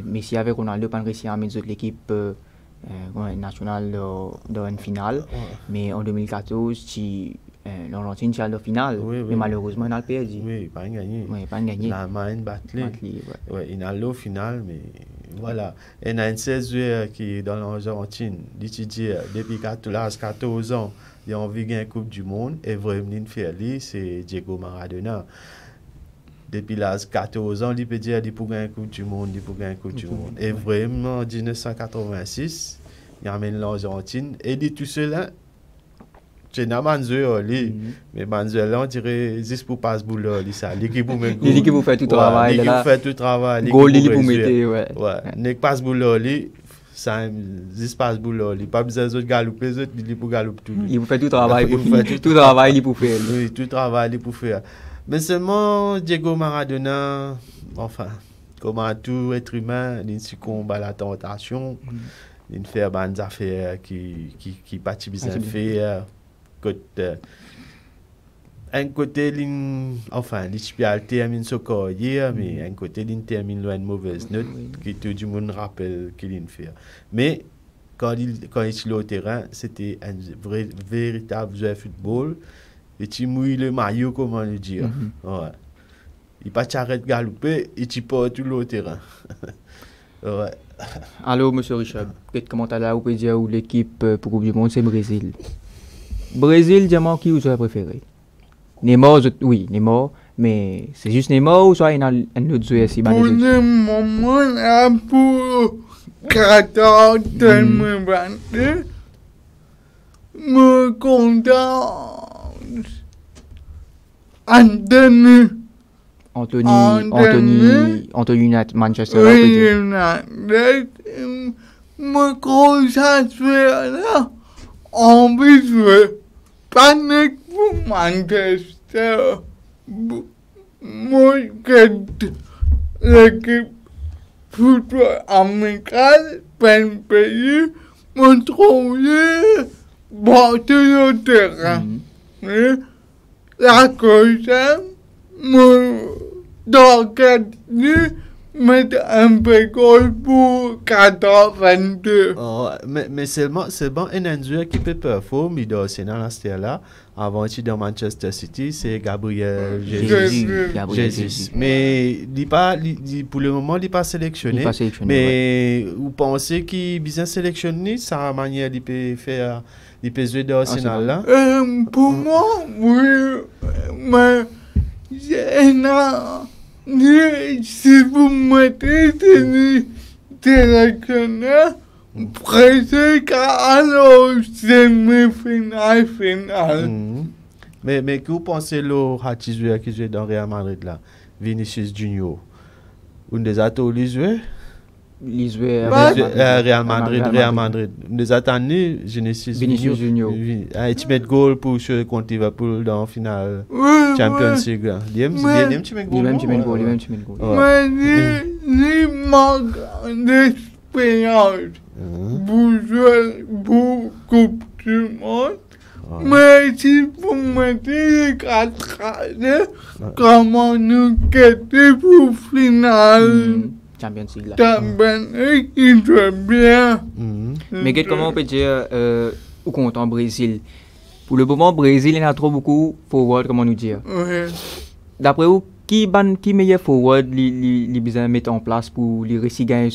Messi avec Ronaldo pas réussi à mettre l'équipe nationale dans une finale. Mais en 2014, l'Argentine est en finale, mais malheureusement, il a perdu.
Oui, pas gagné. L'Allemagne battu. Il a au final, mais voilà. Il y a un 16 joueurs qui est dans l'Argentine. Depuis 14 ans, il a envie de gagner la Coupe du Monde. Et vraiment, c'est Diego Maradona. Depuis l'âge 14 ans, il peut dire qu'il peut gagner la Coupe du Monde, Et vraiment, en 1986, il amène l'Argentine. Et dit tout cela, j'ai un Manzo, mais Manzo, là, on dirait, juste pour passer boulot, ça. L'équipe pour mettre goal.
L'équipe vous fait tout le travail.
L'équipe vous fait tout le travail.
Goal, l'équipe vous mettez, ouais.
Ouais. L'équipe passe boulot, ça, juste passe boulot. Il n'y a pas besoin de galouper, les autres, il pour galouper tout.
Il vous fait tout le travail. Tout le travail, il pour faire.
Oui, tout le travail, il pour faire. Mais seulement, Diego Maradona, enfin, comment tout être humain, il succombe à la tentation. Il fait des affaires qui partent bien faire. Un côté, enfin, l'ISPAL termine ce carrière, mais un côté, il termine une mauvaise note, que tout le monde rappelle qu'il fait. Mais quand il est sur le terrain, c'était un véritable joueur de football. Et tu mouilles le maillot, comment le dire. Ouais. Il pas t'arrête de galoper et tu pars tout le terrain. Ouais.
Alors, monsieur Richard, comment tu as là, vous pouvez dire où l'équipe pour Coupe du Monde, c'est Brésil. Brésil, diamant, qui vous avez préféré? Neymar, oui, Neymar, mais c'est juste Neymar ou soit il y a un autre joueur ici?
Pour le moment, là, pour 14 2022, me content
Anthony United, Manchester
United, me concentre là, envie de jouer. Panique pour Manchester. Moi, l'équipe football américaine, un pays, me trouve bon sur le terrain. La cause, mettre un peu pour 14-22.
Mais c'est bon, un joueur qui peut performer dans ce là avant d'être dans Manchester City, c'est Gabriel Jesus. Mais pour le moment, il n'est pas sélectionné. Mais vous pensez qu'il est bien sélectionné, sa manière de faire, il peut jouer dans ce là?
Pour moi, oui, mais si vous mettez des sélectionneurs, presque à la semi-finale.
Mais que vous pensez le joueur qui joue dans Real Madrid là, Vinicius Junior? Vous les attendez jouer?
Les joueurs
Real Madrid. Nous attendons Vinicius
Junior.
Tu mets goal pour jouer contre Liverpool dans la finale Champions League. Il
met goal.
Mais il manque d'expérience pour jouer pour Coupe du Monde. Mais si vous mettez les 4 années, comment nous quitter pour finale?
Champions League.
Il joue bien.
Mais comment on peut dire, ou compte en Brésil? Pour le moment, Brésil, il y a trop beaucoup forward, comment nous dire. D'après vous, qui meilleur forward les besoin mettre en place pour les réussir gagner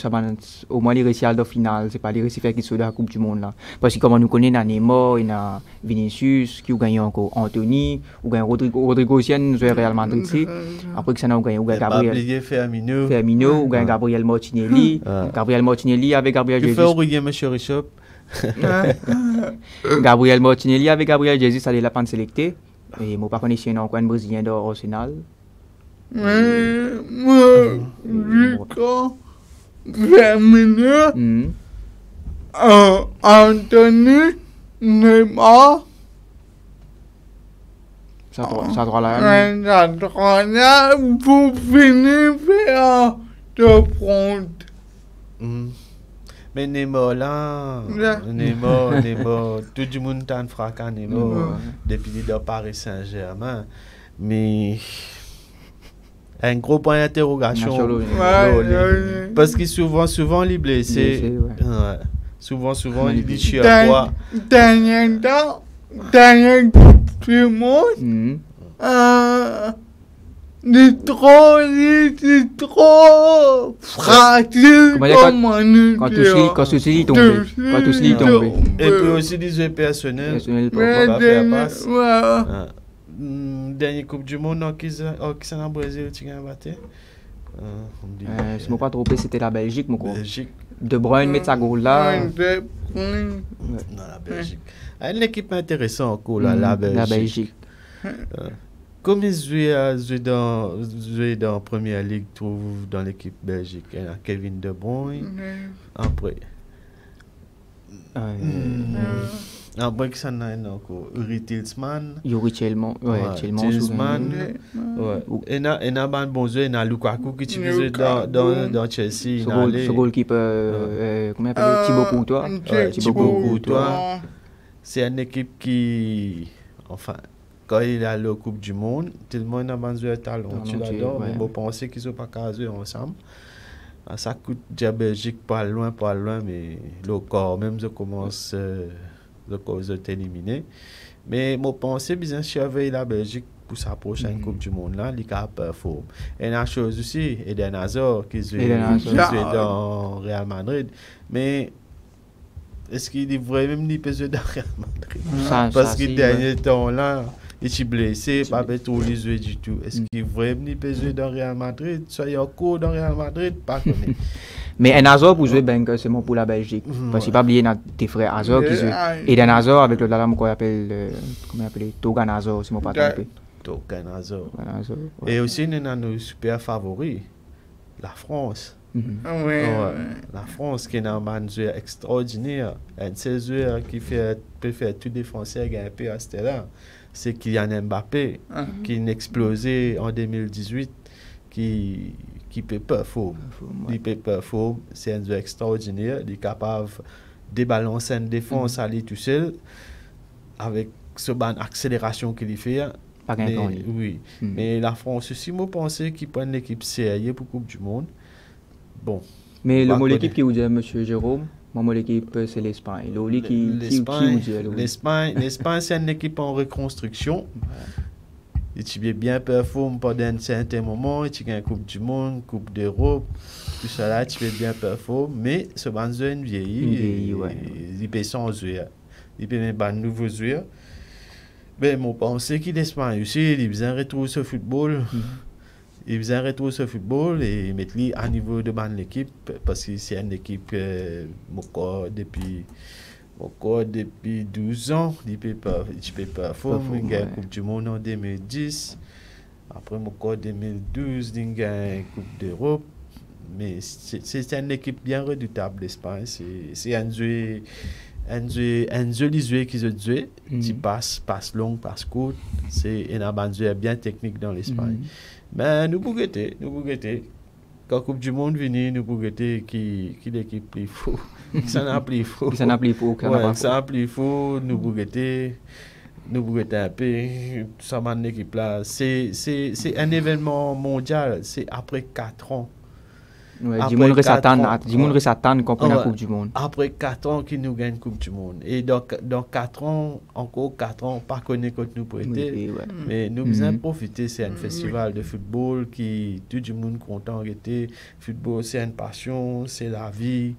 au moins les réussir à la finale, c'est pas les réussir faire qui sont dans la Coupe du Monde là. Parce que comme nous connaissons, il y a Neymar, il y a Vinicius, qui ont gagné encore Anthony, ou gagné Rodrigo aussi, nous jouons Real Madrid ici. Après que ça nous gagné, ou gagné Gabriel Firmino, ou gagné Gabriel Martinelli, avec Gabriel Jesus.
Tu fais oublier monsieur Richard.
Gabriel Martinelli avec Gabriel Jesus, ça l'a pas sélecté. Et moi, par contre, ici, il y a encore un Brésilien d'Arsenal.
Lucas, Firmino, Anthony, Neymar.
Ça droit là.
Pour finir par de front.
Mais Neymar là, tout le monde a un fracas Neymar depuis le Paris Saint-Germain. Mais un gros point d'interrogation. Parce que souvent il est blessé. Souvent il dit chez quoi.
Dernier Coupe du Monde. C'est trop fragile.
Quand ceci est tombé.
Et puis aussi des jeux personnels. Pour pas faire passe. Dernière Coupe du Monde qui s'est en Brésil, tu as battu.
Si je ne me pas trompé, c'était la Belgique. De Bruyne met sa goal là.
Dans la Belgique. Une équipe intéressante encore, là, la Belgique.
La Belgique.
Comme ils jouent dans la Première Ligue, trouve dans l'équipe Belgique. Il y a Kevin De Bruyne. Après. Après, qui s'en a encore? Uri Tillman.
Yuri Tillman. Ouais,
Tillman. Et il y a un bon joueur, il y a Lukaku qui joue dans Chelsea.
Ce goalkeeper, comment il appelle? Thibaut Courtois.
Thibaut Courtois. C'est une équipe qui, enfin, quand il a la Coupe du Monde, tout le monde a un joueur talent. Tu l'adores, mais on pense qu'ils ne sont pas qu'à jouer ensemble. Ça coûte la Belgique pas loin, mais le corps, même je commence le corps est éliminé. Mais je pense que bien surveiller la Belgique pour sa prochaine Coupe du Monde là, il a performé. Et la chose aussi, Eden Hazard qui joue dans Real Madrid, mais est-ce qu'il devrait même ni peser dans Real Madrid? Parce que dernier temps là, il est blessé, pas trop les jouer du tout. Est-ce qu'il devrait même ni peser dans Real Madrid? Soyez en cours dans Real Madrid, pas connaître.
Mais un Hazard pour jouer ben c'est bon pour la Belgique. Parce qu'il pas oublier tes frères Hazard qui jouent. Et un Hazard avec le là qu'on appelle comment appeler Togan Hazard, si mon pas trompé.
Togan Hazard. Et aussi nous avons nos super favoris, la France. La France qui est un joueur extraordinaire, un de ces joueurs qui peut faire tout défenseur gagner à ce là, c'est Kylian Mbappé qui a explosé en 2018, qui peut performer. Il peut performer, c'est un joueur extraordinaire, il est capable de balancer une défense à lui tout seul avec cette accélération qu'il fait. Oui, mais la France aussi, moi je pense qu'il prend l'équipe sérieuse pour la Coupe du Monde. Bon.
Mais l'équipe qui vous dit, M. Jérôme, moi l'équipe c'est l'Espagne.
L'Espagne c'est une équipe en reconstruction. Et tu es bien performé pendant un certain moment, tu gagnes Coupe du Monde, Coupe d'Europe, tout ça là, tu es bien performé, mais ce bandeau est vieilli, il peut sans jouer, il peut même pas de nouveaux joueurs. Mais moi, je pense que l'Espagne aussi, il besoin de retrouver ce football. Il besoin de retrouver ce football et mettre lui à niveau de l'équipe, parce que c'est une équipe depuis 12 ans, il peut performer. Il gagne la Coupe du Monde en 2010. Après, en 2012, il gagne la Coupe d'Europe. Mais c'est une équipe bien redoutable, l'Espagne. C'est un joli joueur qui se joue. Tu passe long, passe court. C'est un joueur bien technique dans l'Espagne. Mais nous pouvons guetter. Quand la Coupe du Monde vient, nous pouvons guetter qui l'équipe plus fou. Ça n'a plus fou.
Ça n'a plus fou.
Ça n'a plus fou. Nous pouvons guetter un peu. Ça m'a une équipe là. C'est un événement mondial. C'est après 4 ans.
Du monde s'attend qu'on prenne la Coupe du Monde.
Après 4 ans qu'ils nous gagnent la Coupe du Monde. Et dans 4 ans, encore 4 ans, pas connaître quand nous pouvons être. Mais nous avons profité, c'est un festival de football qui tout le monde content était. Football, c'est une passion, c'est la vie.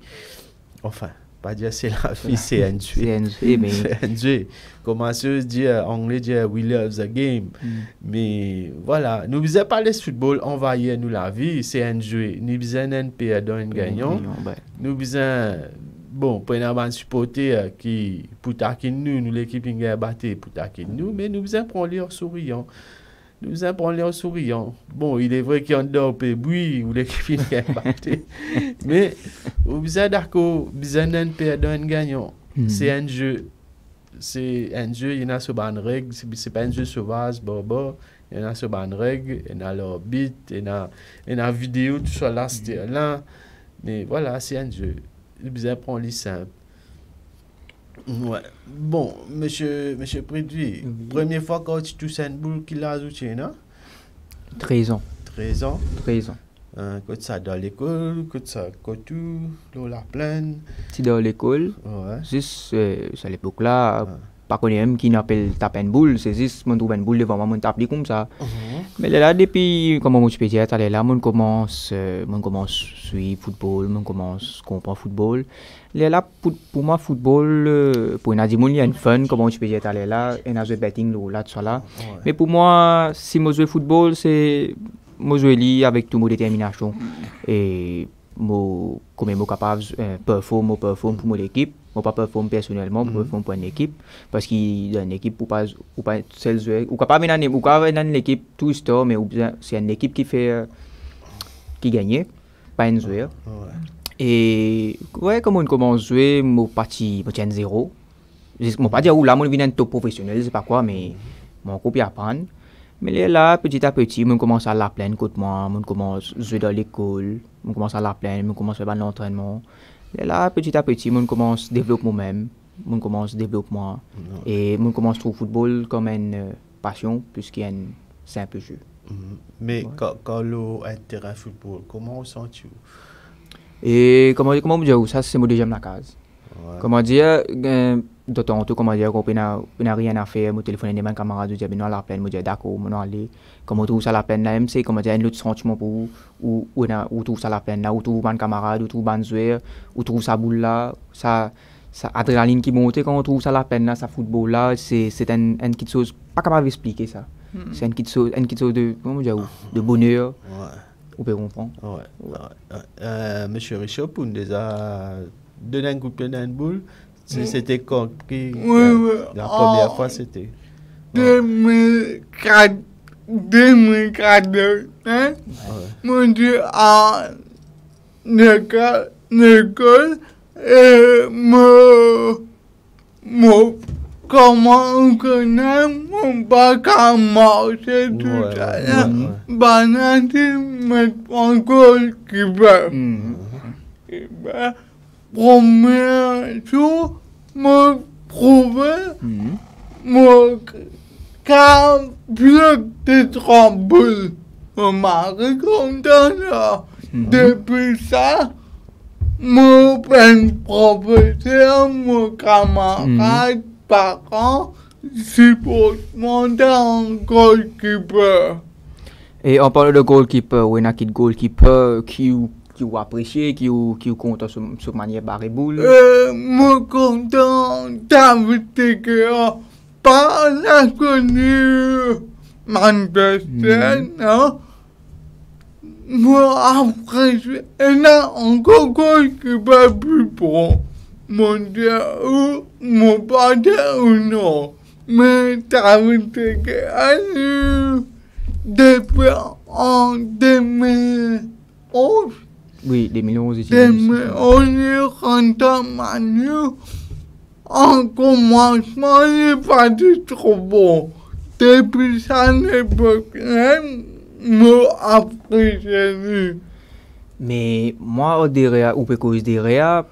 Enfin, pas dire c'est la vie, c'est un jeu. C'est un jeu. Comment se dire, anglais dire we love the game. Mais voilà, nous besoin pas de football, envahir nous la vie, c'est un jeu. Nous besoin d'un perdant, un gagnant. Nous besoin, bon, pour un supporter qui, pour taquiner nous l'équipe qui a battu pour taquiner nous, mais nous besoin prendre l'air souriant. Nous apprenons l'air souriant. Bon, il est vrai qu'il y a un peu de bruit ou l'équipe qui a battu. Mais vous êtes d'accord, vous êtes un perdant, un gagnant. C'est un jeu. C'est un jeu, il y en a sur une règle. C'est pas un jeu sauvage, il y en a sur une règle, il y en a l'orbite, il y en a vidéo, tout ça là, c'était là. Mais voilà, c'est un jeu. Vous apprenez les simple. Ouais. Bon, monsieur Préduit, première fois quand tu touches une boule qu'il a ajouté, non?
13 ans.
13 ans?
13 ans.
Quand ça dans l'école, quand ça, quand tout, dans la plaine.
Si dans l'école, juste à l'époque là, pas qu'on aime qui n'appelle taper une boule, c'est juste mon trouve une boule devant moi, mon tape comme ça. Mais là depuis comment je peux dire, là mon commence suivre football, mon commence comprendre football. Là pour moi football pour une il y a une fun comment je peux dire là, et un jeu betting là tout ça là. Mais pour moi si moi joue football c'est moi jouer avec toute mon détermination et comme je suis capable de performer pour mon équipe. Je ne pas performer personnellement, pour performer pour une équipe. Parce qu'il y a une équipe ou pas seul joueur. Ou capable dans l'équipe tout star, mais c'est une équipe qui gagne, pas un joueur. Et ouais, comme on commence à jouer, je parti, je tiens 0. Je ne vais pas dire où là, je viens un top professionnel, je ne sais pas quoi, mais mon copie apprendre. Mais là, petit à petit, je commence à la plaine contre moi, je commence à jouer dans l'école, je commence à la plaine, je commence à faire de l'entraînement. Et là, petit à petit, je commence à développer moi-même, je commence à développer moi. Et je commence à trouver le football comme une passion, plus qu'un simple jeu.
Mais quand l'eau est terrain de football, comment on sent-tu?
Et comment dire, ça c'est moi déjà dans la case. Comment dire, de temps en temps, comment dire, qu'on n'a rien à faire, mon téléphone est mes camarades, je dis, non, la peine, je dis, d'accord, on aller. Comment on trouve ça la peine, là, c'est comment dire, un autre sentiment pour vous, ou trouve ça la peine, là, ou trouve un camarade, ou trouve un joueur, ou trouve sa boule là, ça adrénaline qui monte, quand on trouve ça la peine, là, ça football là, c'est une petite chose, pas capable d'expliquer ça. C'est une petite chose de, comment dire, de bonheur. Vous pouvez comprendre.
Monsieur Richard, pour nous déjà donner un coup de pied dans une boule, c'était quand la première fois c'était
2004, 2014, hein? Mon Dieu, à l'école, et comment on connaît mon bac à marcher, tout ça, là. Ben, tu me prends goalkeeper. Premier jour, me prouver mon cas de tremble. On m'a raconté ça. Depuis ça, mon professeur, mon camarade, parents, supportent mon goalkeeper.
Et on parle de goalkeeper, ou il y a un goalkeeper qui vous apprécie, qui vous compte sur manière barre boule.
Moi content d'être pas la connu Manchester, non? Moi après, il y a encore goalkeeper plus bon. Mon Dieu, ou mon père ou non. Mais t'as vu que depuis en 2011.
Oui, 2011.
2011, quand Manu, en commencement, il n'est pas du trop bon. Depuis ça, l'époque, moi, après, j'ai vu.
Mais moi, derrière, ou parce derrière,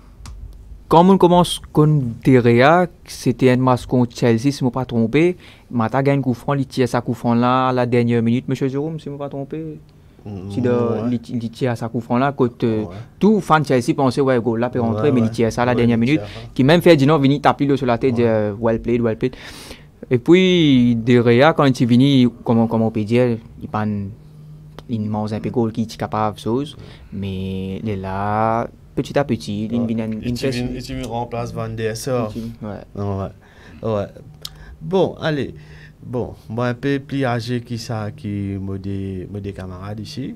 quand on commence contre derrière, c'était un match contre Chelsea, si je ne me pas trompé. Mata gagne coup franc, il tire sa coup franc là à la dernière minute, monsieur Jérôme, si je ne me pas trompé. Il tire sa coup franc là, tout fan Chelsea pensait, ouais, goal là peut rentrer, mais il tire ça à la dernière minute. Qui même fait Dino venir taper sur la tête, dire well played. Et puis, derrière, quand il vient, comme on peut dire, il mange un peu goal qui est capable de chose, mais il est là. Petit à petit,
il remplace Van der Sar. Ouais. Bon, allez. Bon, moi un peu plus âgé qui des camarades ici.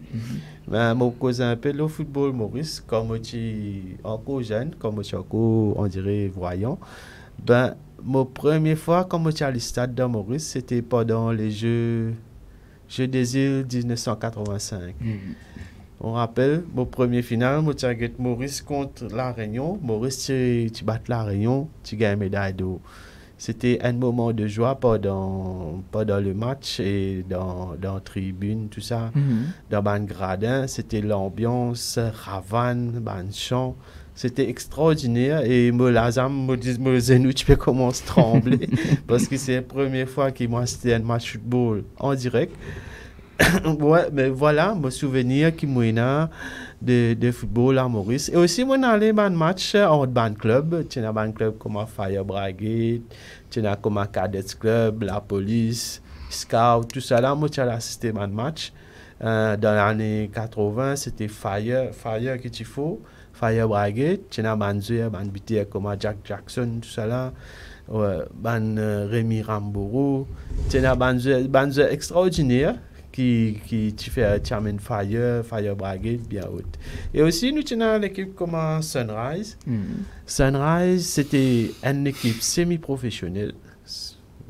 Mais moi cause un peu le football Maurice, comme je suis encore jeune, comme je suis encore, on dirait, voyant. Ben, ma première fois quand je suis allé au stade de Maurice, c'était pendant les Jeux des îles 1985. On rappelle, mon premier final, je suis Maurice contre La Réunion. Maurice, tu bats La Réunion, tu gagnes une médaille d'or. C'était un moment de joie pendant le match et dans la tribune, tout ça. Dans le gradin, c'était l'ambiance, ravane, chant. C'était extraordinaire. Et me dis, tu peux commencer à trembler parce que c'est la première fois que moi, c'était un match de football en direct. Ouais, mais voilà, mon souvenir qui m'a de football à Maurice. Et aussi, moi, allé à un match en band club. Tu as un band club comme Fire Brigade, tu as comme Cadets Club, la police, Scout, tout ça. Là, moi, j'ai assisté à un match. Dans l'année 80, c'était Fire que tu faut. Fire Brigade, tu as un band BTR comme Jack Jackson, tout ça là. Rémi Rambourou. Tu as un band extraordinaire. qui fait Charmin Fire Brigade, bien haute. Et aussi, nous tenons l'équipe comme Sunrise. Sunrise, c'était une équipe semi-professionnelle.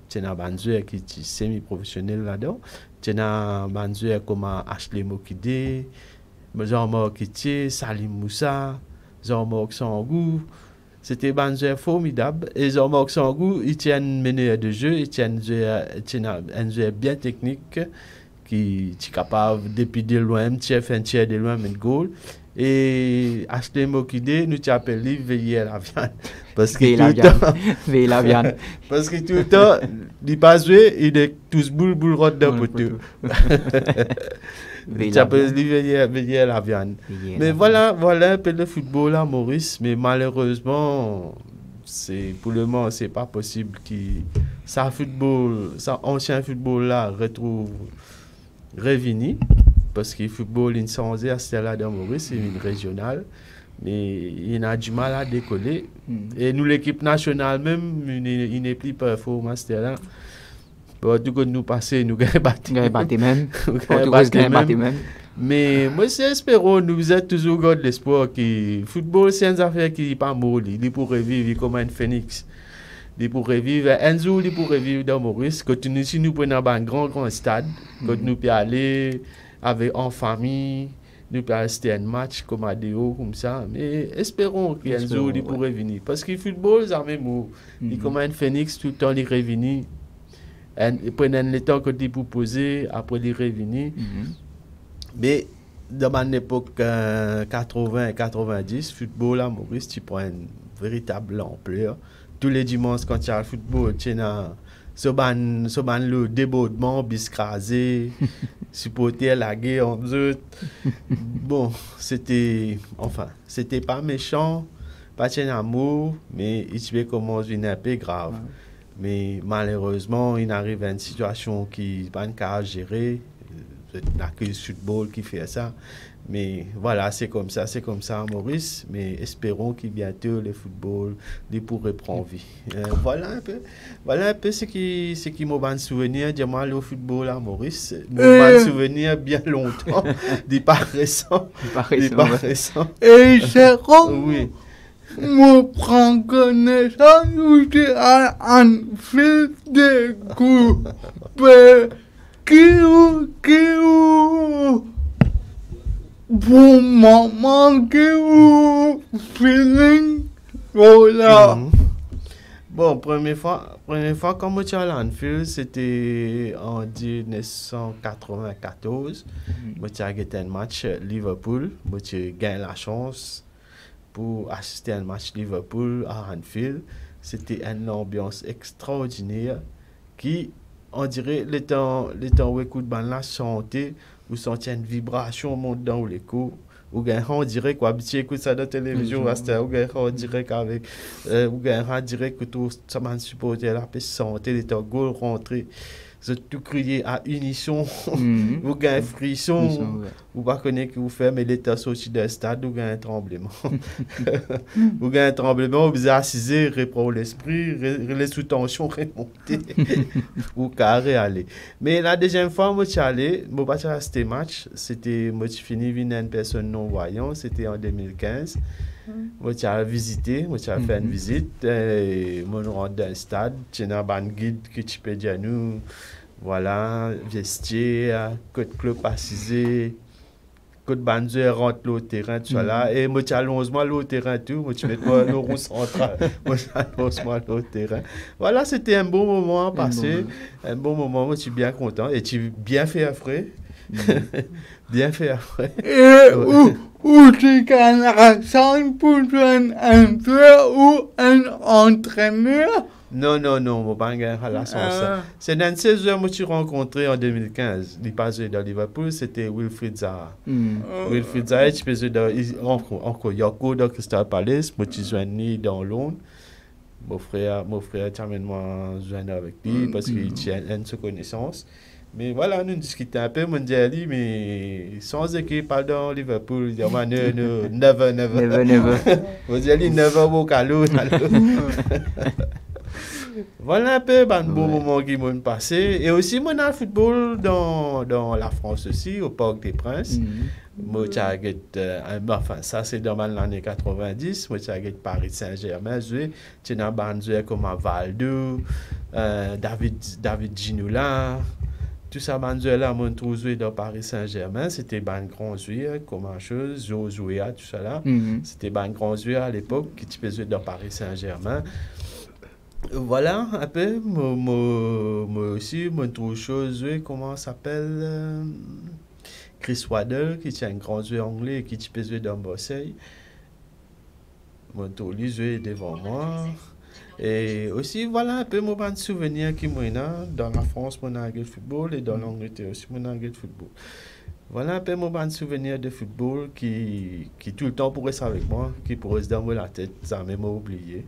C'est un banzouer qui est semi-professionnel là-dedans. C'est un banzouer comme Ashley Mokide, Jean-Marc Etier, Salim Moussa, Jean-Marc Sangou. C'était un banzouer formidable. Et Jean-Marc Sangou, il tient une meneur de jeu, il tient un jeu bien technique qui est capable depuis de loin, de faire un tir de loin, mettre goal. Et Ashley Mokide, nous t'appelons veiller la viande. Parce que tout le temps,
veiller la viande.
Parce que tout le temps, il passe jouer, il est tous boule rôde d'un poteau. Tu appelles veiller la viande. Mais voilà un peu le football là, Maurice. Mais malheureusement, pour le moment, c'est pas possible que ça ancien football là retrouve Revini. Parce que le football est censé à ce là dans Maurice, c'est une régionale, mais il a du mal à décoller. Et nous, l'équipe nationale même, il n'est plus performant à ce là. Bon, tout cas, nous passer, nous gagnons battu
même.
Mais moi, j'espère, nous êtes toujours gardé l'espoir que le football, c'est une affaire qui n'est pas mort. Il pourrait vivre comme un phénix. Il pourrait vivre un jour, il pourrait vivre dans Maurice. Si nous prenons un grand stade, quand nous pouvons aller en famille, nous pouvons rester un match comme à Déo, comme ça. Mais espérons qu'un jour, il pourrait venir. Parce que le football, c'est même mot. Il est comme un phénix, tout le temps, il revient. Il prend le temps que il peut poser, après il revient. Mais dans mon époque 80-90, le football à Maurice, tu prends une véritable ampleur. Tous les dimanches, quand tu as le football, tu as le débordement, biscrasé, supporter la guerre en deux. Bon, c'était pas méchant, pas un amour, mais il se commence une un peu grave. Mais malheureusement, il arrive à une situation qui n'est pas qu'à gérer. C'est la crise football qui fait ça. Mais voilà, c'est comme ça, Maurice. Mais espérons que bientôt le football pourrait prendre vie. Voilà un peu ce qui m'a souvenir de moi au football à Maurice. M'a souvenir bien longtemps, des pas récents.
Et c'est comme
oui.
Moi, prends connaissance où j'ai un fil de coupe qui pour maman qui feeling voilà.
Bon, première fois quand je suis allé à Anfield, c'était en 1994. Je suis allé à un match Liverpool. J'ai gagné la chance pour assister à un match Liverpool à Anfield. C'était une ambiance extraordinaire qui, on dirait, le temps où écoute la chanter, vous sentez une vibration monte dans l'écho. On dirait quoi, tu écoutes ça dans la télévision, on dirait qu'avec, on dirait que tout ça m'a supporté la paix santé, les temps goal rentré. Tout crier à unisson, vous gagnez un frisson, vous ne connaissez pas ce que vous faites, mais l'état sorti d'un stade, vous gagnez un tremblement. Vous gagnez un tremblement, vous assisez, reprendre l'esprit, les sous-tensions remonter, vous carré aller. Mais la deuxième fois, moi, je suis allé, je n'ai pas resté match, c'était, moi, je finis avec une personne non-voyante, c'était en 2015. Moi, tu as visité, moi, tu as fait une visite, moi, je rentre dans le stade, tu as un guide que tu peux dire à nous, voilà, vestiaire, code club assisé, code bandier rentre au terrain, tout ça là, et moi, tu allonges moi au terrain, tout, moi, tu mets toi le roue central, moi, tu allonges moi au terrain. Voilà, c'était un bon moment passé, un bon moment, moi, je suis bien content, et tu bien fait après. Bien fait après.
Et où tu gagnes l'argent pour un joueur ou un entraîneur?
Non, je pas gagner l'argent. C'est dans une saison que je suis rencontré en 2015. Il passait dans Liverpool, c'était Wilfried Zaha. Wilfried Zaha, je faisais encore Yoko dans Crystal Palace, moi je suis dans Londres. Mon frère, tu amènes moi joindre avec lui parce qu'il tient une connaissance. Mais voilà, nous discutons un peu, mon Dieu, mais sans équipe, pardon, Liverpool, il y a never. Mon Dieu, never au calot. Voilà un peu un bon moment qui m'ont passé. Et aussi, moi, dans le football, dans la France aussi, au Parc des Princes. Moi, enfin, ça, c'est dans l'année 90. Moi, j'ai Paris Saint-Germain joué. J'ai dans bande joué comme Valdo, David Ginoula. Tout ça, bande joué là, moi, trouve joué dans Paris Saint-Germain. C'était ban grand joueur, comme chose, joué tout ça là. C'était ban grand joueur à l'époque qui tu peux jouer dans Paris Saint-Germain. Voilà, un peu, moi aussi, moi, trouve chose, comment ça s'appelle Chris Waddle, qui est un grand joueur anglais, qui peut jouer dans Marseille. Moi, trouve lui jouer devant moi. Et aussi, voilà un peu mon souvenir qui m'ont dans la France, mon anglais de football, et dans l'Angleterre aussi, mon anglais de football. Voilà un peu mon souvenir de football qui tout le temps pourrait être avec moi, qui pourrait se dans la tête, ça m'a même oublié.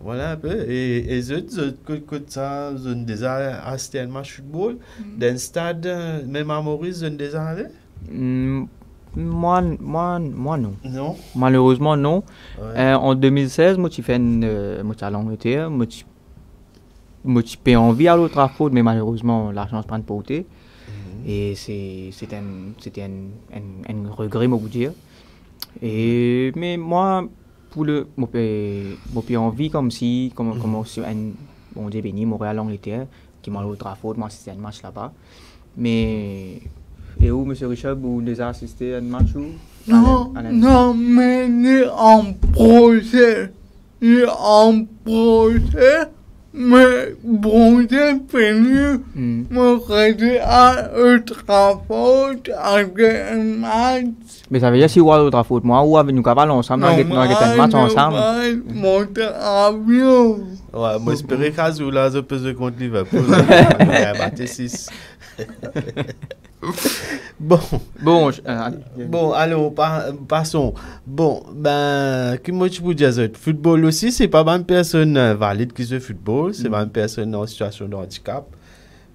Voilà un peu. Et les autres, ça, ils ont déjà assisté à un match de football dans un stade, même à Maurice, ils ont déjà allé?
Moi, non.
Non?
Malheureusement, non. Ouais. En 2016, moi, j'ai fait moi, à l'Angleterre. Moi, j'ai envie à l'autre Trafford, mais malheureusement, la chance prend de porter. Et c'était un regret, moi, vous dire. Mais moi, pour j'ai envie comme si bon Dieu béni, Montréal, Angleterre, qui m'a l'autre Trafford, moi, c'était un match là-bas. Mais. Et où, M. Richard, vous déjà assisté à un match où?
Non, mais il est en projet. Mais bon, j'ai fini. Moi, j'étais à Trafford avec un match.
Mais ça veut dire si vous avez l'autre Trafford, moi, ou avec nous cavalons ensemble, nous avons un match ensemble.
Monter avion.
Ouais, moi, j'espérais qu'à ce là, je peux jouer contre Liverpool. Battre 6. Bon, allons, passons. Bon, que moi je peux dire, football aussi, c'est pas une personne valide qui joue football, c'est pas une personne en situation de handicap,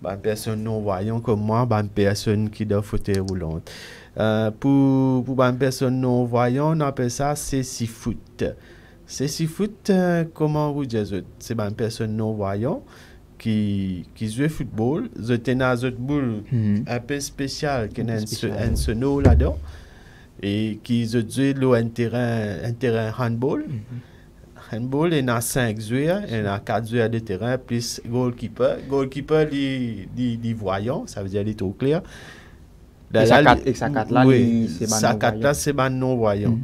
pas une personne non-voyante comme moi, pas une personne qui doit fauteuil roulant. Pour une personne non-voyante, on appelle ça c'est foot. C'est foot, comment vous dire, c'est pas une personne non-voyante qui joue au football, je tenais à une boule un peu spéciale, qui est un sono là-dedans, et qui joue un terrain handball. Handball, il y a 5 joueurs, il y a 4 joueurs de terrain, plus goalkeeper. Goalkeeper, il est voyant, ça veut dire qu'il est trop clair.
Et sa 4 là,
c'est pas non-voyant.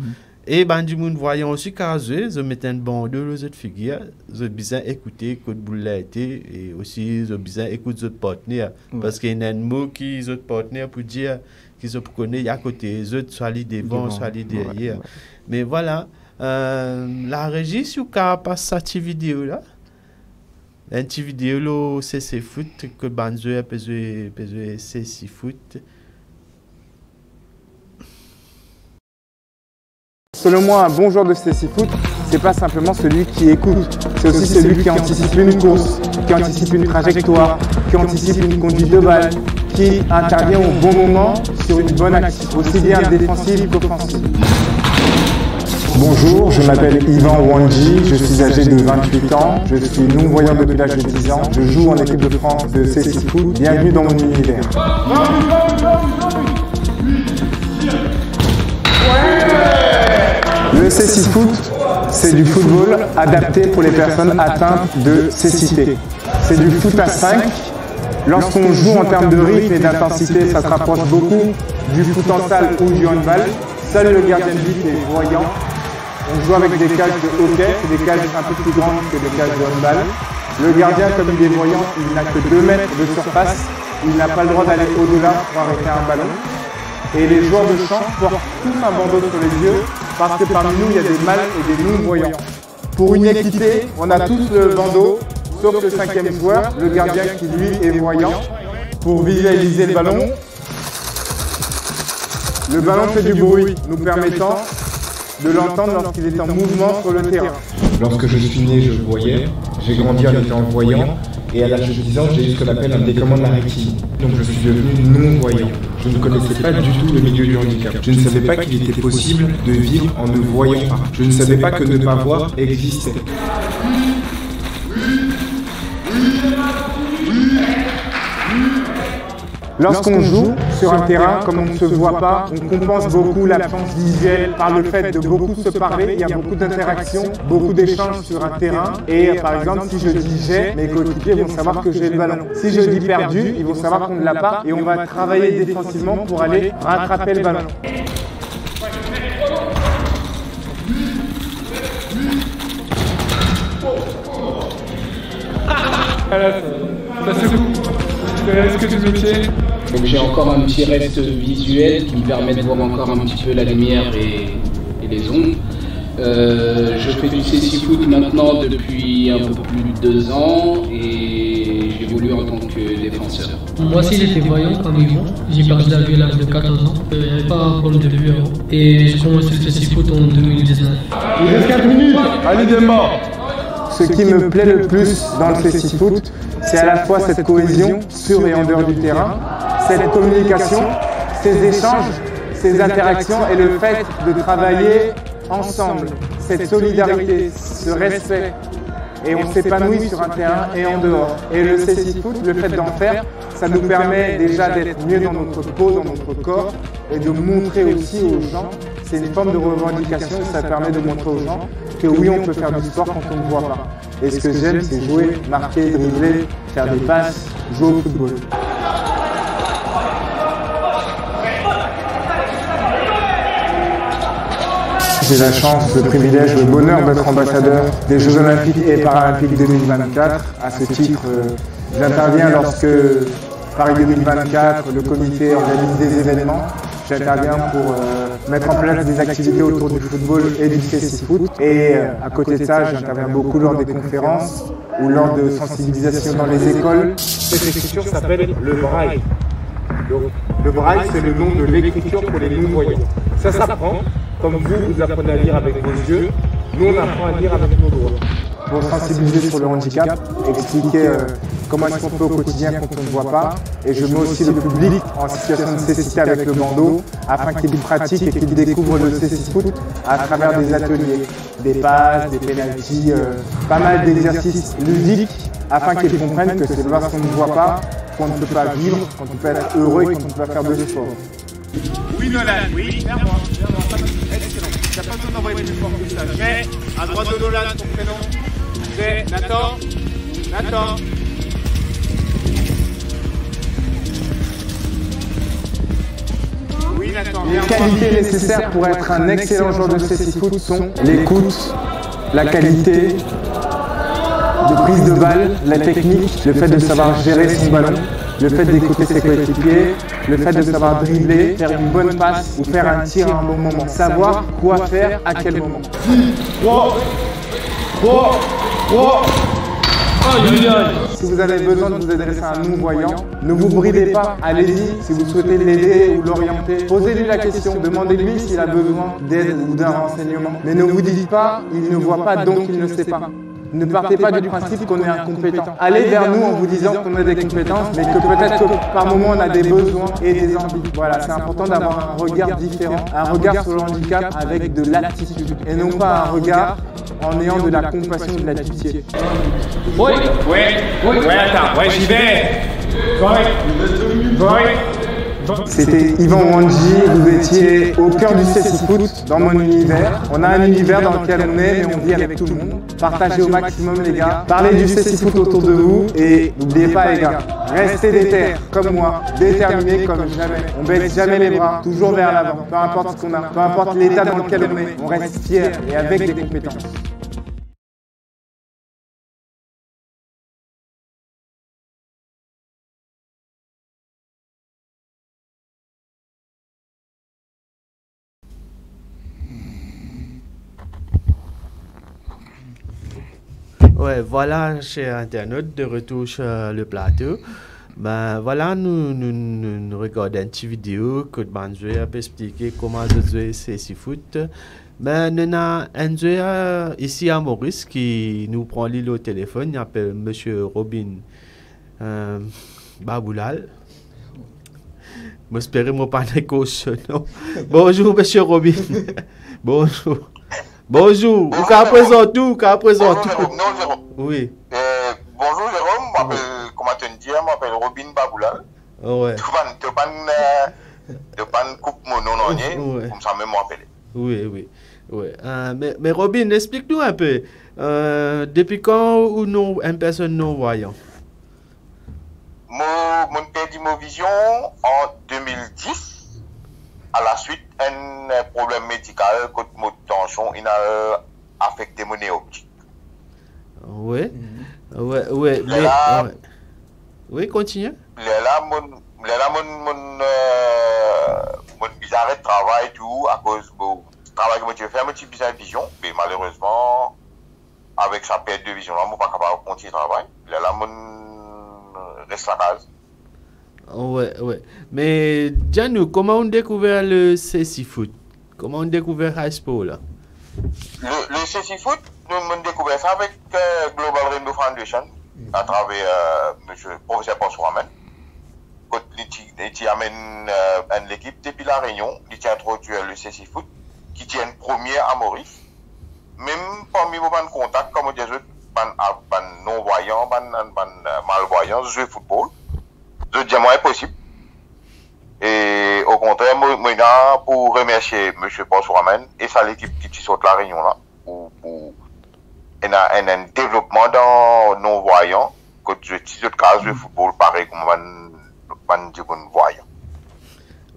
Et du monde voyant aussi quand je mettais un bandeau aux autres figures, je besoin écouter que boule a été et aussi je besoin écouter autres partenaires parce qu'il y a un mot qui les autres partenaires pour dire qu'ils se connaissent à côté les autres, soit les devant, soit les derrière. Ouais. Mais voilà, la régie si vous passe cette vidéo là, une petite vidéo là c'est foot que banjo peut jouer c'est foot.
Selon moi, un bon joueur de CC Foot, c'est pas simplement celui qui écoute, c'est aussi celui qui anticipe une course, qui anticipe une trajectoire, qui anticipe une conduite de balle, qui intervient au bon moment sur une bonne action, aussi bien défensive qu'offensive. Bonjour, je m'appelle Yvan Wanji, je suis âgé de 28 ans, je suis non-voyant depuis l'âge de 10 ans, je joue en équipe de France de CC Foot, bienvenue dans mon univers. Le CC Foot, c'est du football adapté pour les personnes atteintes de cécité. C'est du foot à 5. Lorsqu'on joue en termes de rythme et d'intensité, ça se rapproche beaucoup du foot en salle ou du handball. Seul le gardien de but est voyant. On joue avec des cages de hockey, c'est des cages un peu plus grandes que des cages de handball. Le gardien, comme il est voyant, il n'a que 2 mètres de surface. Il n'a pas le droit d'aller au-delà pour arrêter un ballon. Et les joueurs de champ portent tous un bandeau sur les yeux parce que parmi nous, il y a des mal et des non-voyants. Pour une équité, on a tous le bandeau, sauf le 5e joueur, le gardien qui lui est voyant. Pour visualiser le ballon fait du bruit, nous permettant de l'entendre lorsqu'il est en mouvement sur le terrain.
Lorsque je suis né, je voyais, j'ai grandi en étant voyant, et à l'âge de 10 ans, j'ai eu ce qu'on appelle un décollement de la rétine. Donc je suis devenu non-voyant. Je ne connaissais pas du tout le milieu du handicap. Je ne savais pas qu'il était possible de vivre en ne voyant pas. Je ne savais pas que ne pas voir existait.
Lorsqu'on joue sur un terrain, comme on ne se voit pas, on compense beaucoup l'absence visuelle par le fait de beaucoup se parler. Il y a beaucoup d'interactions, beaucoup d'échanges sur un terrain. Et par exemple, si je dis j'ai, mes coéquipiers vont savoir que j'ai le ballon. Si je dis perdu, ils vont savoir qu'on ne l'a pas et on va travailler défensivement pour aller rattraper le ballon.
Ça se coupe. Est-ce que tu me tiens?
Donc j'ai encore un petit reste visuel qui me permet de voir encore un petit peu la lumière et les ondes. Je fais du CC Foot maintenant depuis un peu plus de 2 ans et j'évolue en tant que défenseur.
Moi aussi j'étais voyant comme Yvon, j'ai perdu la vue à l'âge de 14 ans, il n'y avait pas un problème de vue avant. Et j'ai commencé le CC Foot en 2019.
Il reste 4 minutes, allez Demba. Ce qui me plaît le plus dans le CC Foot, c'est à la fois cette cohésion sur et en dehors du terrain, cette communication, ces échanges, ces interactions et le fait de travailler ensemble, cette solidarité, ce respect. Et on s'épanouit sur un terrain et en dehors. Et le CC Foot, le fait d'en faire, ça nous permet déjà d'être mieux dans notre peau, dans notre corps et de montrer aussi aux gens, c'est une forme de revendication, ça permet de montrer aux gens que oui, on peut faire du sport quand on ne voit pas. Et ce que j'aime, c'est jouer, marquer, dribbler, faire des passes, jouer au football. J'ai la chance, le privilège, le bonheur d'être ambassadeur des Jeux Olympiques et Paralympiques 2024. À ce titre, j'interviens lorsque Paris 2024, le comité organise des événements. J'interviens pour mettre en place des activités autour du football et du CC Foot. Et à côté de ça, j'interviens beaucoup lors des conférences ou lors de sensibilisation dans les écoles. Cette écriture s'appelle le braille. Donc, le braille, c'est le nom de l'écriture pour les non-voyants. Ça s'apprend. Comme vous apprenez à lire avec vos yeux, nous on apprend à lire avec nos doigts. Pour sensibiliser sur le handicap, expliquer comment est-ce qu'on fait au quotidien quand on ne voit pas. Et je mets aussi le public en situation de cécité avec le bandeau, afin qu'il pratique et qu'il découvre le CC Foot à travers des ateliers, des passes, des pénaltys, pas mal d'exercices ludiques, afin qu'ils comprennent que c'est parce qu'on ne voit pas qu'on ne peut pas vivre, qu'on ne peut être heureux et qu'on ne peut pas faire de sport.
Oui, Nolan, oui, vers moi. Excellent. Tu n'as pas besoin d'envoyer plus fort que ça. J'ai à droite de Nolan, ton prénom. C'est Nathan. Nathan. Oui, Nathan.
Les qualités nécessaires pour être un excellent joueur de CC Foot sont l'écoute, la qualité de prise de balle, la technique, le fait de savoir gérer son ballon, le fait d'écouter ses coéquipiers, le fait de savoir dribbler, faire une bonne passe ou faire un tir à un bon moment. Savoir quoi faire à quel moment. Si vous avez besoin de vous adresser à un non-voyant, ne vous bridez pas, allez-y. Si vous souhaitez l'aider ou l'orienter, posez-lui la question, demandez-lui s'il a besoin d'aide ou d'un renseignement. Mais ne vous dites pas, il ne voit pas donc il ne sait pas. Ne partez pas du principe qu'on est incompétent. Allez vers nous en vous disant qu'on a des compétences, mais que peut-être que par moment on a des besoins et des envies. Voilà, c'est important d'avoir un regard différent, un regard sur le handicap avec de l'attitude, et non pas un regard en ayant de la compassion et de la pitié.
Oui, attends, j'y vais.
C'était Yvan Wanji, vous étiez au cœur du CC Foot, dans mon univers. On a un univers dans lequel on est, mais on vit avec tout le monde. Partagez au maximum les gars, parlez du CC Foot autour de vous et n'oubliez pas les gars, restez déter comme moi, déterminés comme jamais. On baisse jamais les bras, toujours vers l'avant, peu importe ce qu'on a, peu importe l'état dans lequel on est, on reste fiers et avec des compétences.
Ouais, voilà, chers internautes, de retour sur le plateau. Ben voilà, nous regardons une petite vidéo que Banjoué a expliqué comment jouer CC Foot. Ben, nous avons un joueur ici à Maurice qui nous prend l'île au téléphone, il s'appelle Monsieur Robin Baboulal. J'espère que je ne pas non. Bonjour, Monsieur Robin. Bonjour. Bonjour, vous pouvez présenter tout,
Bonjour Jérôme. Non Jérôme.
Oui.
Bonjour Jérôme, comment te dire, je m'appelle Robin Baboulal.
Ouais.
De pan coupe mon nom, comme ça même m'appelle.
Oui. Mais Robin, explique-nous un peu. Depuis quand ou nous, une personne non-voyante?
Mon perdu ma vision en 2010. À la suite, un problème médical, quand mon tension, il a affecté mon nez optique.
Oui. Oui, continue.
Là, mon bizarre de travail, tout, à cause du travail que je fais, un petit bizarre de vision, mais malheureusement, avec sa perte de vision, là, je ne suis pas capable de continuer le travail. Là, mon reste à casa.
Ouais. Mais, dis-nous, comment on découvert le CC Foot? Comment on découvert High Sport, là?
Le CC Foot, nous avons découvert ça avec Global Rainbow Foundation, à travers monsieur professeur Paul-Souramen. Quand il amène l'équipe depuis la Réunion, il a introduit le CC Foot, qui tient premier à Maurice. Même parmi vos contacts, comme on dit, non-voyants, malvoyants, jouer football. Je dis moi, est possible. Et au contraire, moi, pour remercier M. Paul-Souramen et sa l'équipe qui saute la Réunion là, pour un développement dans non-voyants, que je dis de cas de football pareil comme un voyant.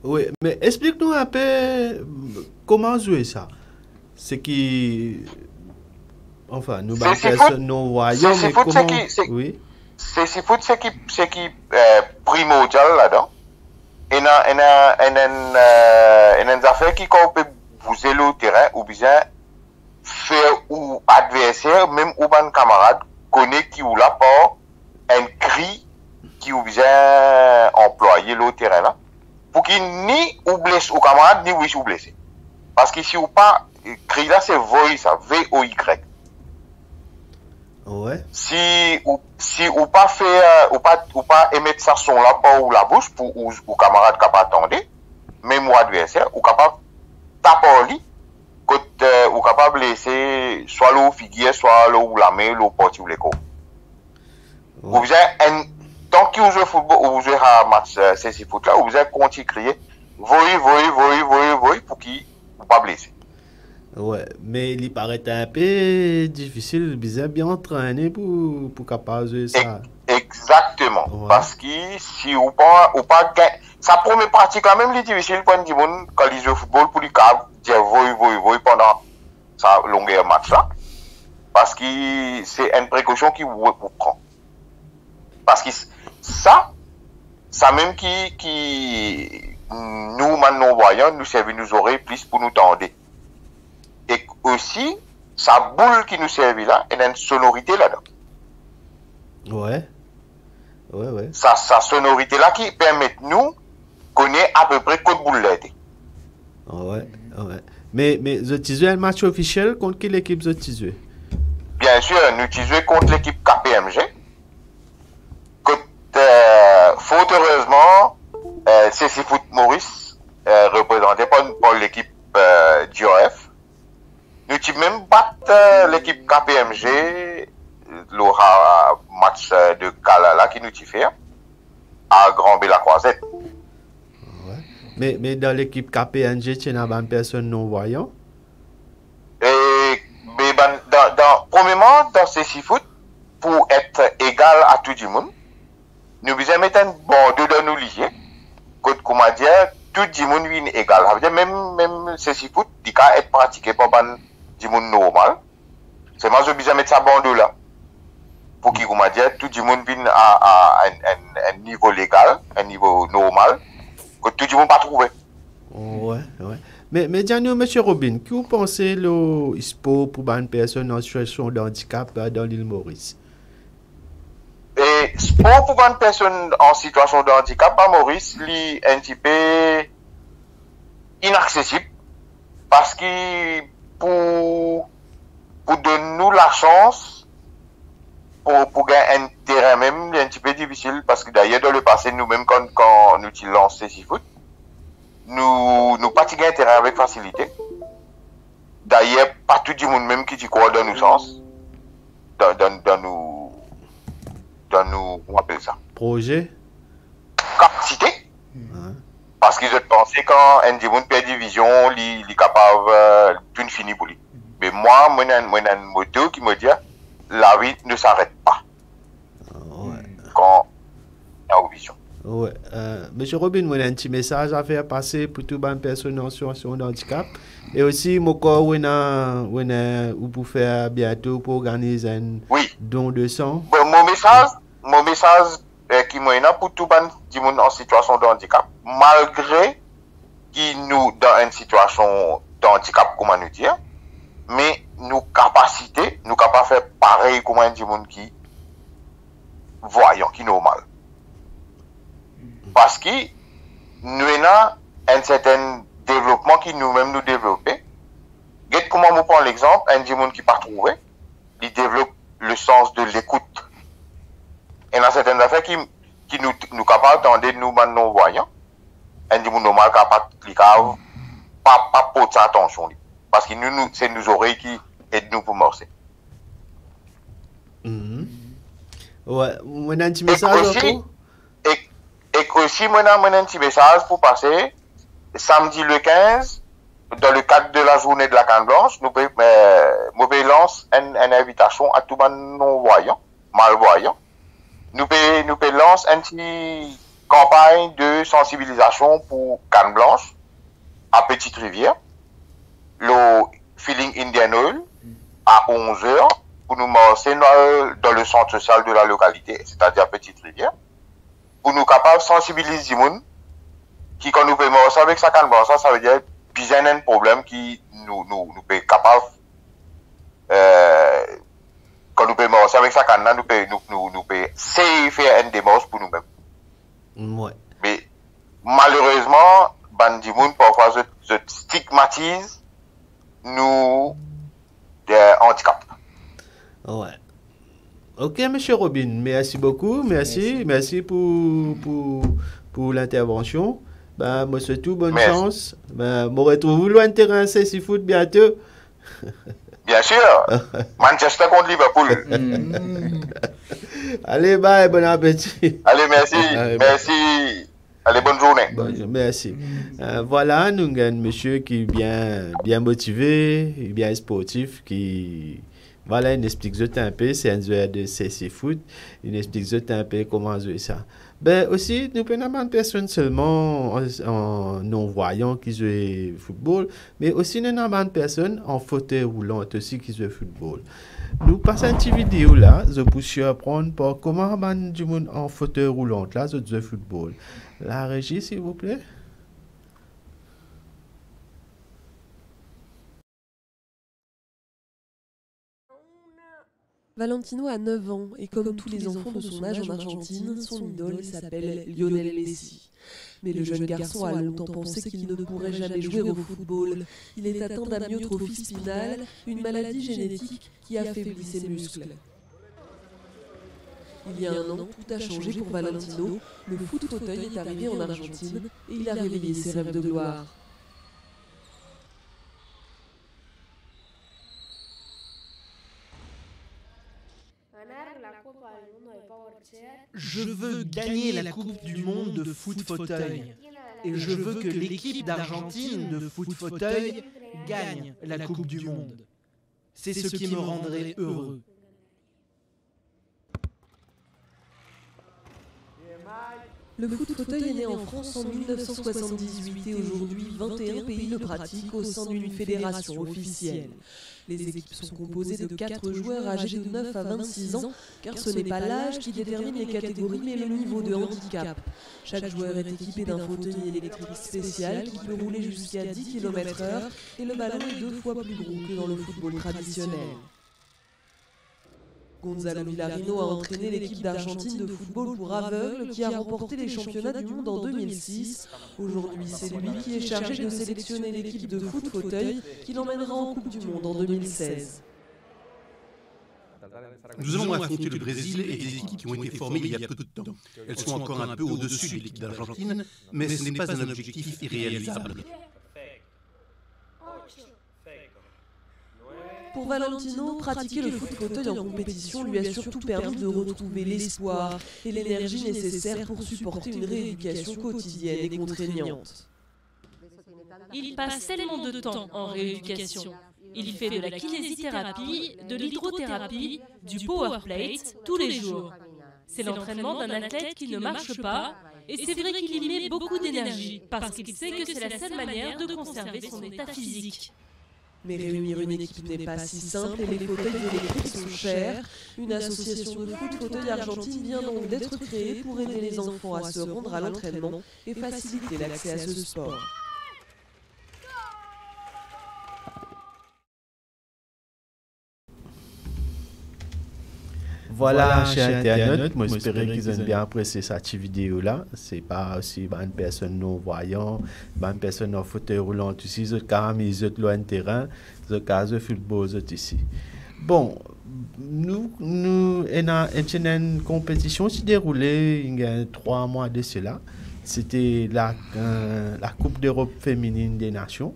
Oui, mais explique-nous un peu comment jouer ça. C'est qui. Enfin, nous, personne non-voyants, mais comment. Oui.
C'est foot, c'est qui primordial là-dedans. Il y a une affaire qui peut bouger le terrain ou bien faire ou adversaire, même ou un camarade, connaît qui ou là par un cri qui ou bien employer le terrain là. Pour qu'il ni ou blesse au camarade, ni ou blessé. Parce que si ou pas, cri là c'est voy, ça, V-O-Y.
Ouais.
Si ou pas faire ou pas émettre ça son là par ou la bouche pour ou camarade capable attendre même ou adversaire ou capable taper lui côté ou capable laisser soit le figuier soit le ou la main le porte ou les coups. Ou vous avez tant que vous jouez football ou vous jouez à match c'est foot là ou vous avez continué crier voy pour qui ou pas blesser.
Ouais, mais il paraît un peu difficile, bien entraîné pour capable de ça.
Exactement. Ouais. Parce que si ou pas sa première pratique là même, il est difficile pour un monde quand il joue au football pour lui dire voy pendant sa longueur match là. Parce que c'est une précaution qu'il vous prend. Parce que ça même qui nous maintenant voyants, nous servent nos oreilles plus pour nous tendre. Et aussi, sa boule qui nous servit là, elle a une sonorité là-dedans.
Ouais.
Sa sonorité là qui permet de nous connaître à peu près quelle boule là.
Ouais. Mais vous utilisez un match officiel contre quelle équipe vous utilisez?
Bien sûr, nous utilisons contre l'équipe KPMG. Fort heureusement, CC Foot Maurice, représenté par l'équipe d'IOF. Nous avons même battu l'équipe KPMG, l'aura match de Kalala qui nous a fait à Grand-B-la-Croisette.
Ouais. Mais dans l'équipe KPMG, tu n'as pas une personne non-voyant?
Premièrement, dans ces 6 foot, pour être égal à tout le monde, nous devons mettre un bandeau dans nos liés. Comment dire, tout le monde est égal. Même ces 6 foot, il peut être pratiqué par du monde normal. C'est moi je besoin mettre ça bandeau là. Pour qu'il comment dire tout le monde vienne à un niveau légal, un niveau normal, que tout le monde pas trouver.
Ouais. Mais dis-nous, M. Robin, que vous pensez le sport pour une personne en situation de handicap dans l'île Maurice?
Et sport pour une personne en situation de handicap à Maurice, est un petit peu inaccessible parce que pour donner nous la chance pour gagner un terrain même, c'est un petit peu difficile parce que d'ailleurs dans le passé, nous-mêmes quand nous utilisons ces foot, nous pas gagner un terrain avec facilité. D'ailleurs, pas tout le monde même qui croit dans nos sens, dans comment on appelle ça?
Projet?
Capacité. Parce qu'ils ont pensé quand Andy Moon perd division, il est capable d'une finie pour lui. Mais moi, j'ai un moto qui me dit la vie ne s'arrête pas. Quand il y a une vision.
Ouais. Monsieur Robin, moi, un petit message à faire passer pour toutes les personnes en situation de handicap. Et aussi, mon corps, vous pouvez faire bientôt pour organiser un don de sang.
Bon, mon message qui m'a pour tout le monde en situation de handicap, malgré qu'ils nous dans une situation de handicap, comment nous dire, mais nos capacités, nous capables de faire pareil comme un monde qui voyant, qui est normal. Parce que nous avons un certain développement qui nous-mêmes nous développer. Regarde comment on prend l'exemple, un monde qui n'a pas trouvé, il développe le sens de l'écoute. Et dans certaines affaires qui nous capables d'entendre nous non voyants, un monde normal capable pas porter attention. Parce que c'est nos oreilles qui aident nous pour morcer.
Ouais, on a un petit message
et aussi, moi, un petit message pour passer samedi le 15, dans le cadre de la journée de la canne blanche, nous lancer une invitation à tout le monde non-voyant, malvoyant. Nous lancer une petite campagne de sensibilisation pour canne blanche à Petite Rivière, le Feeling Indian Oil, à 11h, pour nous marcher dans le centre social de la localité, c'est-à-dire Petite Rivière, pour nous capables de sensibiliser les gens qui, quand nous pouvons marcher avec sa canne blanche, ça veut dire qu'il y a un problème qui nous peut capable, quand nous pouvons marcher avec sa canne, nous pouvons faire une démarche pour nous-mêmes.
Ouais.
Mais malheureusement, Bandimoun, parfois, je stigmatise nous des handicaps.
Ouais. Ok, monsieur Robin, merci beaucoup. Merci pour l'intervention. Ben, moi, surtout, bonne chance. Ben, moi, retrouve-vous loin de terrain, c'est si foot bientôt.
Bien sûr. Manchester contre Liverpool.
Allez, bye, bon appétit.
Allez, merci. Merci. Allez, bonne journée.
Bonjour, merci. Voilà, nous avons un monsieur qui est bien motivé, bien sportif, qui... Voilà, il explique un peu, c'est un joueur de CC Foot, il explique un peu comment jouer ça. Ben aussi, nous prenons pas de personnes seulement en non-voyant qui jouent football, mais aussi nous avons pas de personnes en fauteuil roulant aussi qui jouent football. Nous passons une petite vidéo là, je peux apprendre pour comment du monde en fauteuil roulant là, je joue football. La régie, s'il vous plaît.
Valentino a 9 ans et comme tous les enfants de son âge en Argentine, son idole s'appelle Lionel Messi. Mais le jeune garçon a longtemps pensé qu'il ne pourrait jamais jouer au football. Il est atteint d'amyotrophie spinale, une maladie génétique qui affaiblit ses muscles. Il y a un an, tout a changé pour Valentino. Le foot fauteuil est arrivé en Argentine et il a réveillé ses rêves de gloire.
Je veux gagner la Coupe du Monde de foot fauteuil. Et je veux que l'équipe d'Argentine de foot fauteuil gagne la Coupe du Monde. C'est ce qui me rendrait heureux.
Le foot fauteuil est né en France en 1978 et aujourd'hui 21 pays le pratiquent au sein d'une fédération officielle. Les équipes sont composées de 4 joueurs âgés de 9 à 26 ans, car ce n'est pas l'âge qui détermine les catégories mais le niveau de handicap. Chaque joueur est équipé d'un fauteuil électrique spécial qui peut rouler jusqu'à 10 km/h et le ballon est 2 fois plus gros que dans le football traditionnel. Gonzalo Villarino a entraîné l'équipe d'Argentine de football pour aveugles qui a remporté les championnats du monde en 2006. Aujourd'hui, c'est lui qui est chargé de sélectionner l'équipe de foot fauteuil qui l'emmènera en Coupe du Monde en 2016.
Nous allons affronter le Brésil et des équipes qui ont été formées il y a peu de temps. Elles sont encore un peu au-dessus de l'équipe d'Argentine, mais ce n'est pas un objectif irréalisable.
Pour Valentino, pratiquer le foot fauteuil en compétition lui a surtout permis de retrouver l'espoir et l'énergie nécessaires pour supporter une rééducation quotidienne et contraignante.
Il passe tellement de temps en rééducation. Il fait de la kinésithérapie, de l'hydrothérapie, du powerplate tous les jours. C'est l'entraînement d'un athlète qui ne marche pas, et c'est vrai qu'il y met beaucoup d'énergie, parce qu'il sait que c'est la seule manière de conserver son état physique.
Mais réunir une équipe n'est pas si simple et les fauteuils électriques sont chers. Une association de foot fauteuil argentine vient donc d'être créée pour aider les enfants à se rendre à l'entraînement et faciliter l'accès à ce sport.
Voilà, chers internautes, moi j'espère qu'ils ont bien apprécié cette vidéo-là. C'est pas aussi une personne non-voyant, une personne en fauteuil roulant, ici, ils ont carrément, ils ont loin de terrain, ils ont carrément football, ils ont ici. Bon, nous une compétition qui s'est déroulée il y a 3 mois de cela. C'était la Coupe d'Europe féminine des Nations.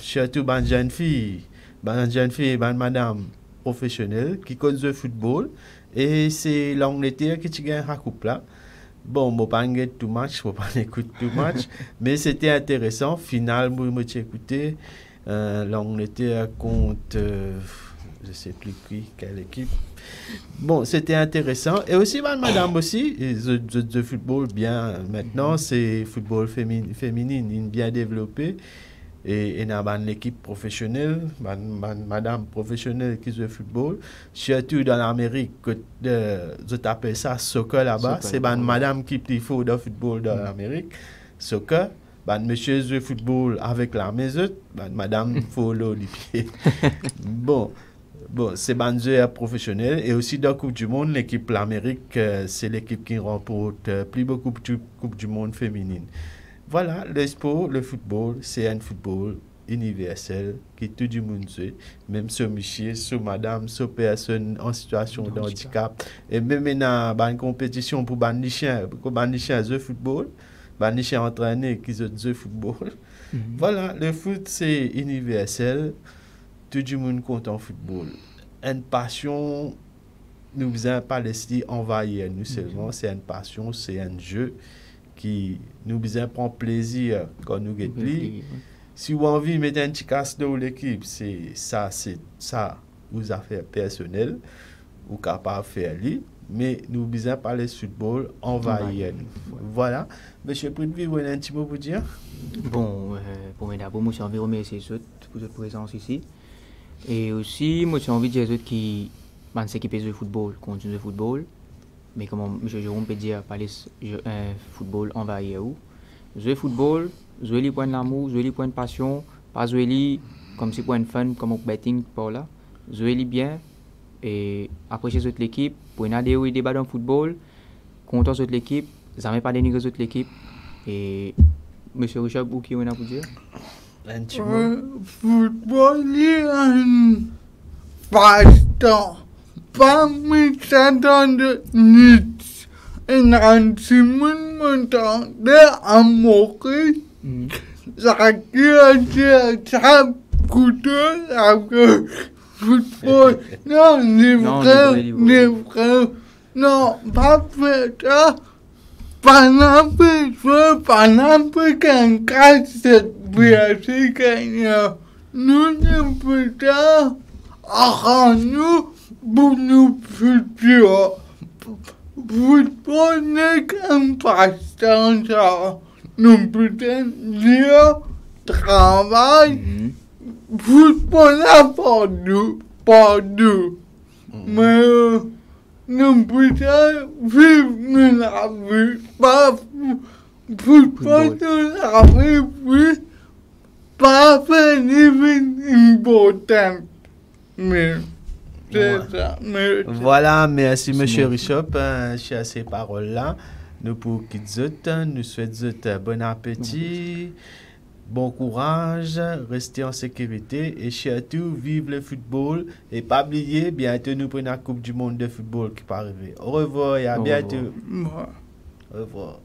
Surtout une jeune fille et madame professionnelle qui connaissent le football et c'est l'Angleterre qui gagne la coupe là. Bon, je ne vais pas écouter tout match, mais c'était intéressant. Final, j'ai écouté l'Angleterre contre, je ne sais plus quelle équipe. Bon, c'était intéressant. Et aussi, madame aussi, le football bien, maintenant, c'est football féminine bien développé. Et il y a une équipe professionnelle, madame professionnelle qui joue au football. Surtout dans l'Amérique, je t'appelle ça soccer là-bas. C'est madame qui fait le football dans l'Amérique. Soccer, monsieur joue au football avec la maison, madame follow les pieds. Bon, c'est un jeu professionnel. Et aussi dans la Coupe du Monde, l'équipe l'Amérique, c'est l'équipe qui remporte plus beaucoup de Coupe du Monde féminine. Voilà, le sport, le football, c'est un football universel qui tout le monde joue, même ce monsieur, ce madame, ce personne en situation de handicap. Et même dans une compétition pour les chiens jouer football, les chiens entraînés qui jouent football. Voilà, le foot, c'est universel, tout le monde compte en football. Une passion, nous faisons pas laisser envahir nous seulement, c'est une passion, c'est un jeu qui nous prend plaisir quand nous guettons. Si vous avez envie de mettre un petit casse dans l'équipe, c'est ça, vous affaires personnelles, vous capable de faire lui, mais nous besoin parler de football envahir. Voilà. Monsieur Pridvi, vous avez un petit mot pour dire?
Bon, pour moi d'abord, moi j'ai envie de remercier pour votre présence ici. Et aussi, moi j'ai envie de dire qui s'équipent de football, continue de football. Mais comme M. Jérôme peut dire, parler football envahir où? Jouer football, jouer les points d'amour, jouer les points de passion, pas jouer les comme si pour un fun, comme au betting par là. Jouer les bien et apprécier toute l'équipe, pour une ADO et débat dans le football, content toute l'équipe, jamais pas dénigrer toute l'équipe. Et M. Richard, vous qui en a pour dire?
Football est un passe-temps. Pas de niets en aan Simon montante à mourir. Ça qui a été très coûteux avec football. Non, les vrais. Non, pas fait ça. Pas n'importe qu'un cas cette biaise gagne. Nous ne pouvons pas arranger. Pour nous futurs, football n'est qu'un passe-temps. Nous pouvons dire travail, football n'a pas d'eux. Mais nous pouvons vivre la vie, pas football de la vie, pas faire des vies importantes. Mais
voilà, merci M. Richop sur ces paroles-là. Nous pour qu'ils nous souhaitons bon appétit, bon courage, restez en sécurité et surtout vive le football et pas oublier bientôt nous prenons la Coupe du Monde de football qui va arriver. Au revoir et à bientôt. Au revoir.